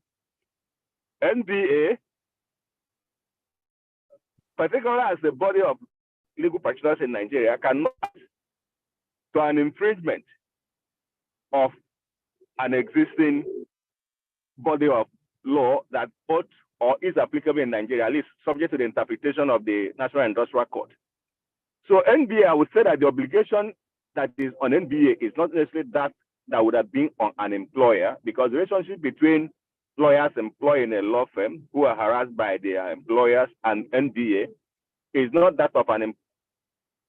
[SPEAKER 5] NBA, particularly as the body of legal practitioners in Nigeria, cannot to an infringement of an existing body of law that ought or is applicable in Nigeria, at least subject to the interpretation of the National Industrial Court. So NBA, I would say that the obligation that is on NBA is not necessarily that would have been on an employer, because the relationship between lawyers employed in a law firm who are harassed by their employers and NBA is not that of an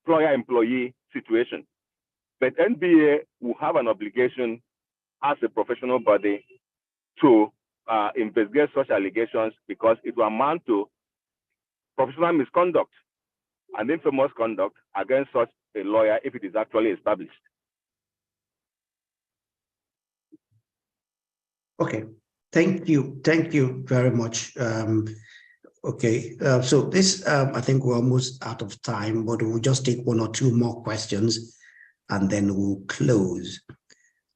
[SPEAKER 5] employer-employee situation. But NBA will have an obligation as a professional body to investigate such allegations, because it will amount to professional misconduct and infamous conduct against such a lawyer if it is actually established.
[SPEAKER 1] Okay, thank you very much. Okay, so this, I think we're almost out of time, but we'll just take one or two more questions and then we'll close.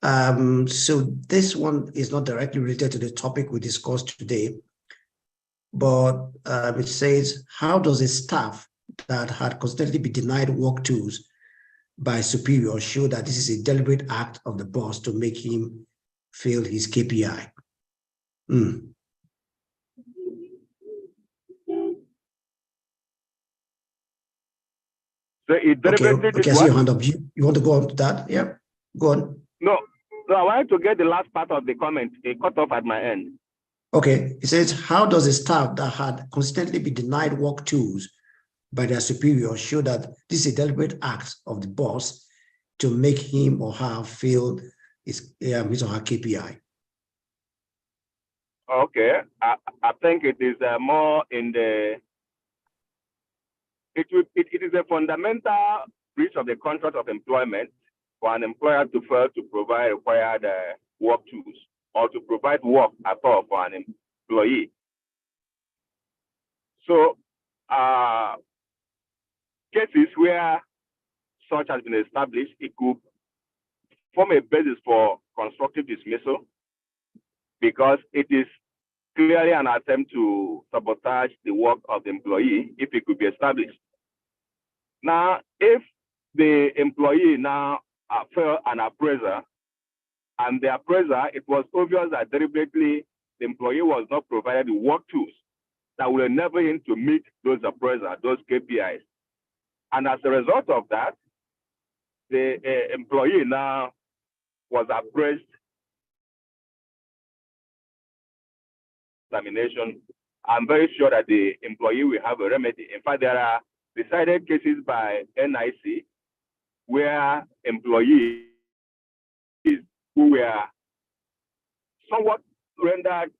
[SPEAKER 1] So this one is not directly related to the topic we discussed today, but it says, how does a staff that had constantly been denied work tools by superior show that this is a deliberate act of the boss to make him fail his KPI?
[SPEAKER 5] So it deliberately
[SPEAKER 1] okay, I see your hand up. You want to go on to that? Yeah, go on.
[SPEAKER 5] No, I wanted to get the last part of the comment. It cut off at my end.
[SPEAKER 1] Okay, it says, how does a staff that had consistently been denied work tools by their superior show that this is a deliberate act of the boss to make him or her fail his or her KPI?
[SPEAKER 5] Okay, I think it is more in the, it is a fundamental breach of the contract of employment for an employer to fail to provide required work tools or to provide work at all for an employee. So cases where such has been established, it could form a basis for constructive dismissal, because it is clearly an attempt to sabotage the work of the employee if it could be established. Now, if the employee now failed an appraiser, and the appraiser, it was obvious that deliberately the employee was not provided the work tools that will enable him to meet those appraisers, those KPIs. And as a result of that, the employee now was appraised examination. I'm very sure that the employee will have a remedy. In fact, there are decided cases by NIC where employees who were somewhat rendered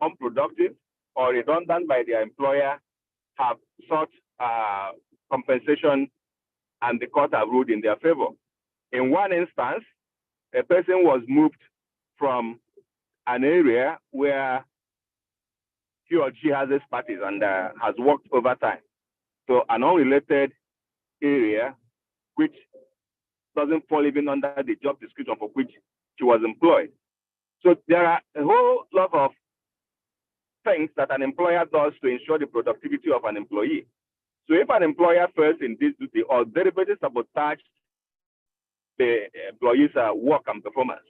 [SPEAKER 5] unproductive or redundant by their employer have sought compensation, and the court have ruled in their favor. In one instance, a person was moved from an area where he or she has expertise and has worked overtime to an unrelated area which doesn't fall even under the job description for which she was employed. So there are a whole lot of things that an employer does to ensure the productivity of an employee. So if an employer fails in this duty or deliberately sabotage the employee's work and performance,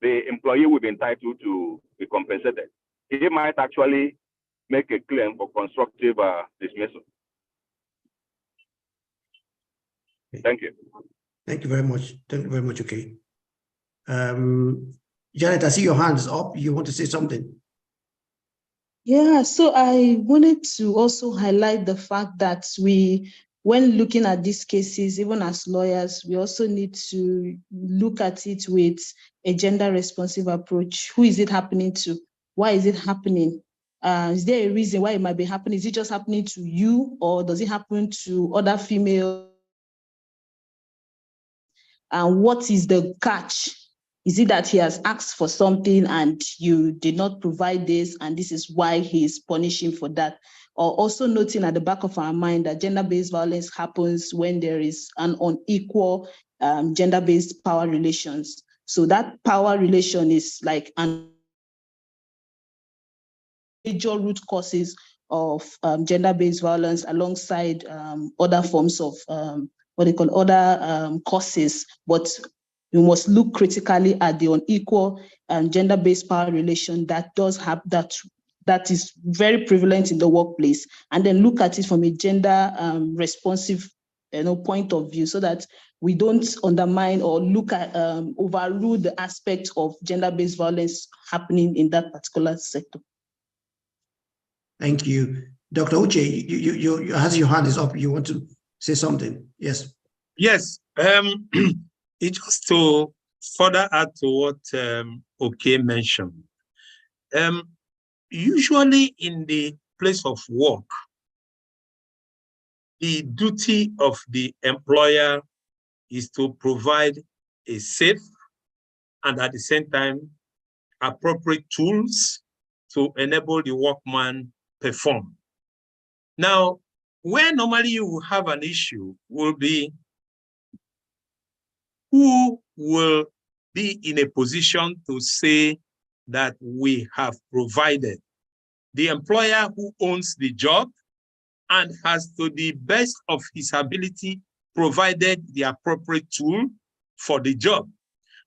[SPEAKER 5] the employee will be entitled to be compensated. He might actually make a claim for constructive dismissal. Thank you.
[SPEAKER 1] Thank you very much. Thank you very much. Okay. Janet, I see your hands up. You want to say something?
[SPEAKER 4] Yeah, so I wanted to also highlight the fact that when looking at these cases, even as lawyers, we also need to look at it with a gender responsive approach. Who is it happening to? Why is it happening? Is there a reason why it might be happening? Is it just happening to you, or does it happen to other females? And what is the catch? Is it that he has asked for something and you did not provide this, and this is why he is punishing for that? Or also noting at the back of our mind that gender-based violence happens when there is an unequal gender-based power relations. So that power relation is like an major root causes of gender-based violence alongside other forms of what they call other causes. But we must look critically at the unequal and gender-based power relation that does have that is very prevalent in the workplace, and then look at it from a gender responsive point of view, so that we don't undermine or look at overrule the aspect of gender-based violence happening in that particular sector.
[SPEAKER 1] Thank you. Dr. Uche, you as your hand is up, you want to say something? Yes.
[SPEAKER 6] Yes. It's just to further add to what Oke mentioned. Usually in the place of work, the duty of the employer is to provide a safe and at the same time appropriate tools to enable the workman perform. Now, where normally you will have an issue will be who will be in a position to say that we have provided. The employer who owns the job and has, to the best of his ability, provided the appropriate tool for the job.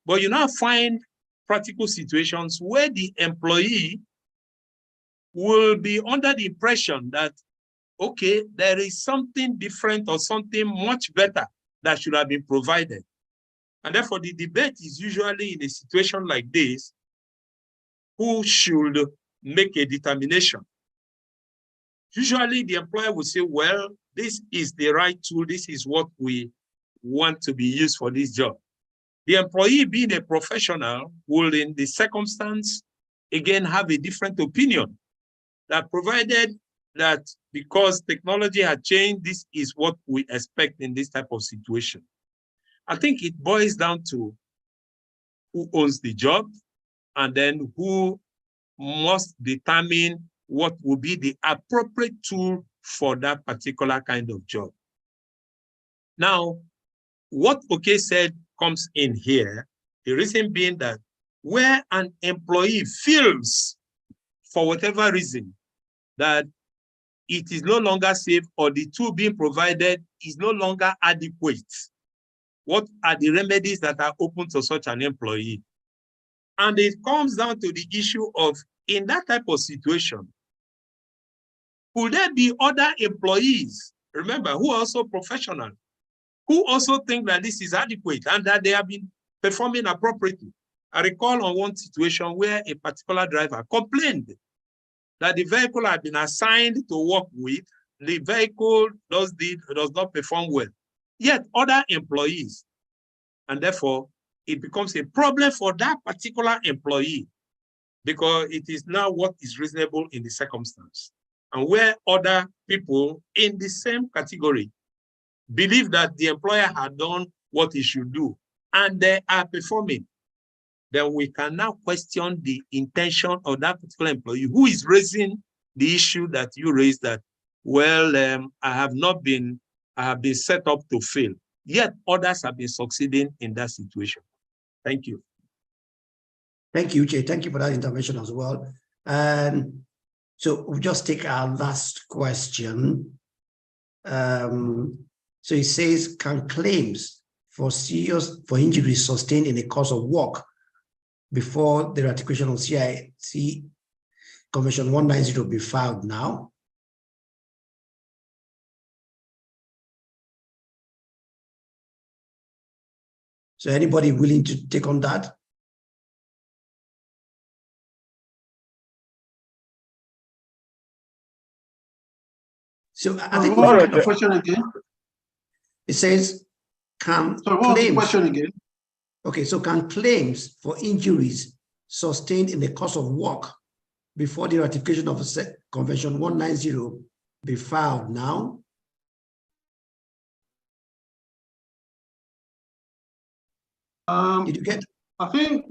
[SPEAKER 6] But you now find practical situations where the employee will be under the impression that, okay, there is something different or something much better that should have been provided. And therefore, the debate is usually in a situation like this, who should make a determination. Usually, the employer will say, well, this is the right tool. This is what we want to be used for this job. The employee, being a professional, will, in the circumstance, again, have a different opinion, that provided that because technology had changed, this is what we expect in this type of situation. I think it boils down to who owns the job, and then who must determine what will be the appropriate tool for that particular kind of job. Now, what Oke said comes in here, the reason being that where an employee feels, for whatever reason, that it is no longer safe or the tool being provided is no longer adequate, what are the remedies that are open to such an employee? And it comes down to the issue of, in that type of situation, could there be other employees, remember, who are also professional, who also think that this is adequate and that they have been performing appropriately? I recall on one situation where a particular driver complained that the vehicle had been assigned to work with, the vehicle does not perform well. Yet other employees, and therefore it becomes a problem for that particular employee because it is now what is reasonable in the circumstance. And where other people in the same category believe that the employer had done what he should do and they are performing, then we can now question the intention of that particular employee who is raising the issue that you raised, that, well, I have been set up to fail, yet others have been succeeding in that situation. Thank you.
[SPEAKER 1] Thank you, Uche. Thank you for that intervention as well. So we'll just take our last question. So it says, can claims for injuries sustained in the course of work before the ratification of CIC Convention 190 be filed now? So anybody willing to take on that? So I think
[SPEAKER 3] what was the question again?
[SPEAKER 1] It says, can
[SPEAKER 3] So what was the
[SPEAKER 1] claims,
[SPEAKER 3] question again?
[SPEAKER 1] okay, so can claims for injuries sustained in the course of work before the ratification of Convention 190 be filed now? Did you get?
[SPEAKER 3] I think,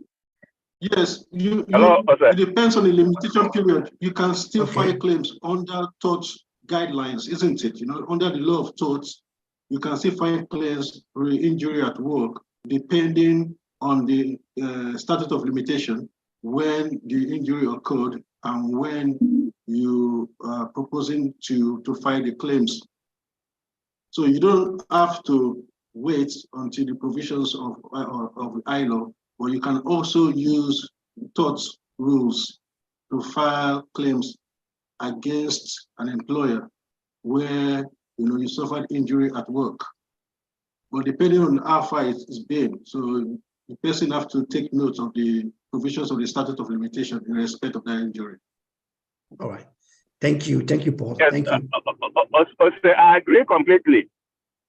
[SPEAKER 3] yes,
[SPEAKER 5] Hello,
[SPEAKER 3] it depends on the limitation period. You can still file
[SPEAKER 1] Okay.
[SPEAKER 3] claims under torts guidelines, isn't it? You know, under the law of torts, you can still file claims for injury at work, depending on the statute of limitation, when the injury occurred and when you are proposing to file the claims. So you don't have to wait until the provisions of ILO, but you can also use tort rules to file claims against an employer where you suffered injury at work. But depending on how far it's been, so the person have to take note of the provisions of the statute of limitation in respect of that injury.
[SPEAKER 1] All right. Thank you, Paul.
[SPEAKER 5] Yes,
[SPEAKER 1] Thank you.
[SPEAKER 5] I agree completely.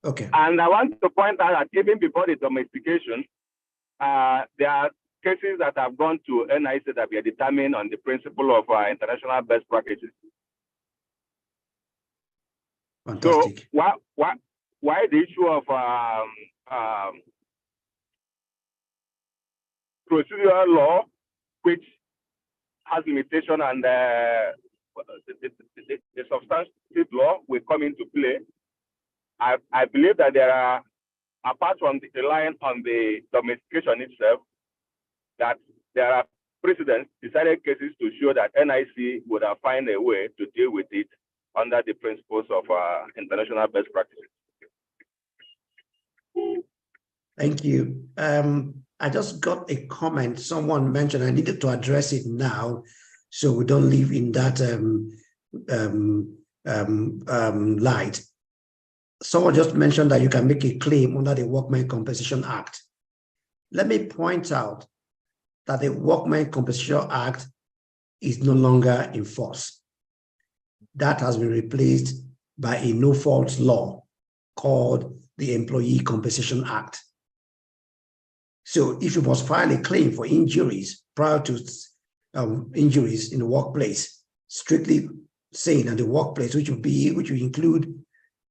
[SPEAKER 1] Okay.
[SPEAKER 5] And I want to point out that even before the domestication, there are cases that have gone to NICN that we are determined on the principle of international best practices.
[SPEAKER 1] Fantastic.
[SPEAKER 5] So why the issue of procedural law, which has limitation, and the substantive law will come into play? I believe that there are, apart from the relying on the domestication itself, that there are precedents, decided cases to show that NIC would have found a way to deal with it under the principles of international best practices.
[SPEAKER 1] Thank you. I just got a comment. Someone mentioned I needed to address it now, so we don't live in that light. Someone just mentioned that you can make a claim under the Workmen's Compensation Act. Let me point out that the Workmen's Compensation Act is no longer in force. That has been replaced by a no-fault law called the Employee Compensation Act. So if you must file a claim for injuries prior to injuries in the workplace, strictly saying that the workplace, which will include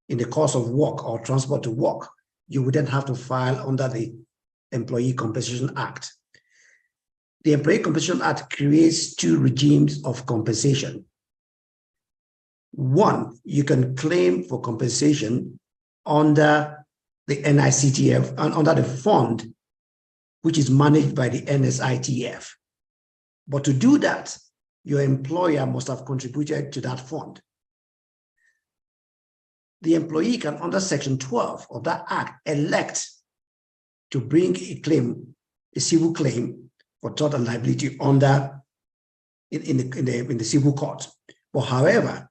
[SPEAKER 1] in the course of work or transport to work, you would then have to file under the Employee Compensation Act. The Employee Compensation Act creates two regimes of compensation. One, you can claim for compensation under the NICTF and under the fund, which is managed by the NSITF. But to do that, your employer must have contributed to that fund. The employee can, under Section 12 of that Act, elect to bring a claim, a civil claim for tort and liability under in the civil court. But however,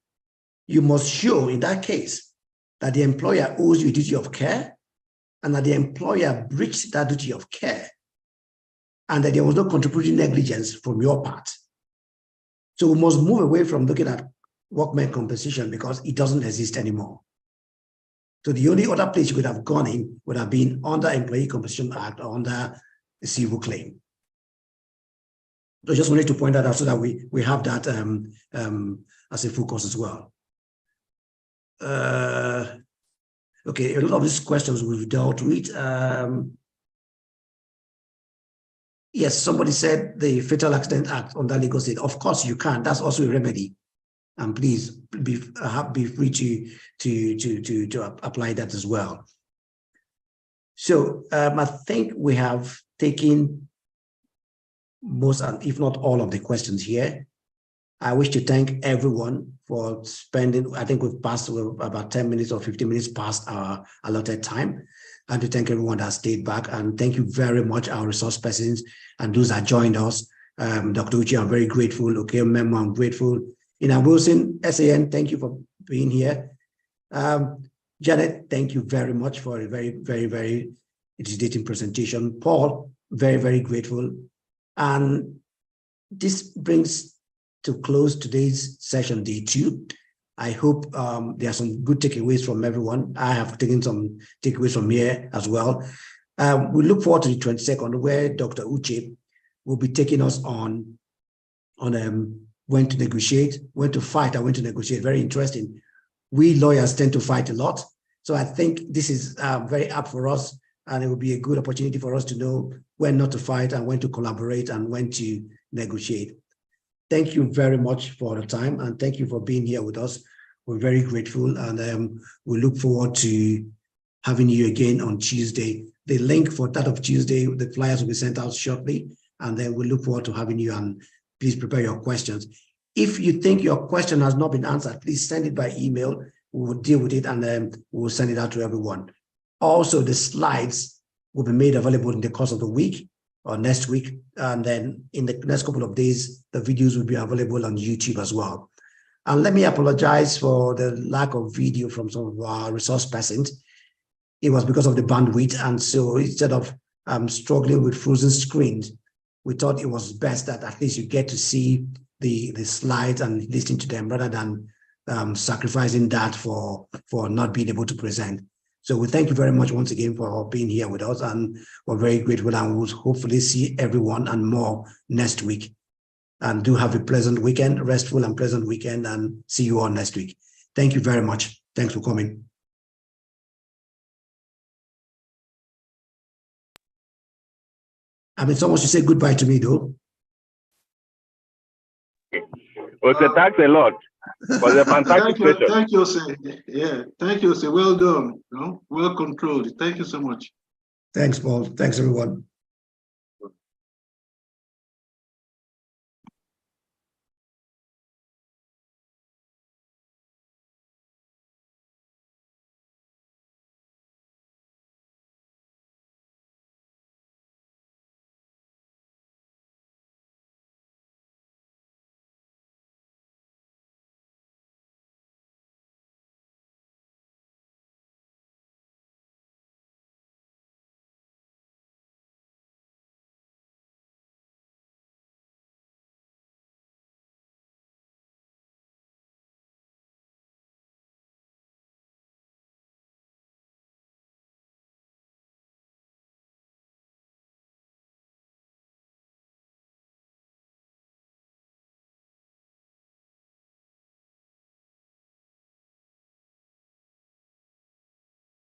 [SPEAKER 1] you must show in that case that the employer owes you a duty of care and that the employer breached that duty of care and that there was no contributing negligence from your part. So we must move away from looking at workmen's compensation because it doesn't exist anymore. So the only other place you could have gone in would have been under Employee Compensation Act or under a civil claim. So I just wanted to point that out so that we have that as a focus as well. Okay, a lot of these questions we've dealt with. Yes, somebody said the Fatal Accident Act under legal state. Of course you can. That's also a remedy. And please be free to apply that as well. So I think we have taken most, if not all, of the questions here. I wish to thank everyone for spending, I think we've passed about 10 minutes or 15 minutes past our allotted time. And to thank everyone that stayed back. And thank you very much, our resource persons and those that joined us. Dr. Uche, I'm very grateful. Okay, Memo, I'm grateful. Ina Wilson, SAN, thank you for being here. Janet, thank you very much for a very, very, very elucidating presentation. Paul, very, very grateful. And this brings to close today's session, day 2. I hope there are some good takeaways from everyone. I have taken some takeaways from here as well. We look forward to the 22nd, where Dr. Uche will be taking us on when to negotiate, when to fight, and when to negotiate. Very interesting. We lawyers tend to fight a lot. So I think this is very apt for us, and it will be a good opportunity for us to know when not to fight and when to collaborate and when to negotiate. Thank you very much for the time, and thank you for being here with us. We're very grateful, and we look forward to having you again on Tuesday. The link for that of Tuesday, the flyers will be sent out shortly, and then we look forward to having you, and please prepare your questions. If you think your question has not been answered, please send it by email. We will deal with it, and then we will send it out to everyone. Also, the slides will be made available in the course of the week or next week. And then in the next couple of days, the videos will be available on YouTube as well. And let me apologize for the lack of video from some of our resource persons. It was because of the bandwidth. And so instead of struggling with frozen screens, we thought it was best that at least you get to see the slides and listen to them rather than sacrificing that for not being able to present. So we thank you very much once again for being here with us, and we're very grateful, and we'll hopefully see everyone and more next week. And do have a pleasant weekend, restful and pleasant weekend, and see you all next week. Thank you very much. Thanks for coming. I mean, someone should say goodbye to me, though.
[SPEAKER 5] Okay, thanks a lot for the fantastic session.
[SPEAKER 3] Thank you, sir. Yeah, thank you, sir. Well done. Well controlled. Thank you so much.
[SPEAKER 1] Thanks, Paul. Thanks, everyone.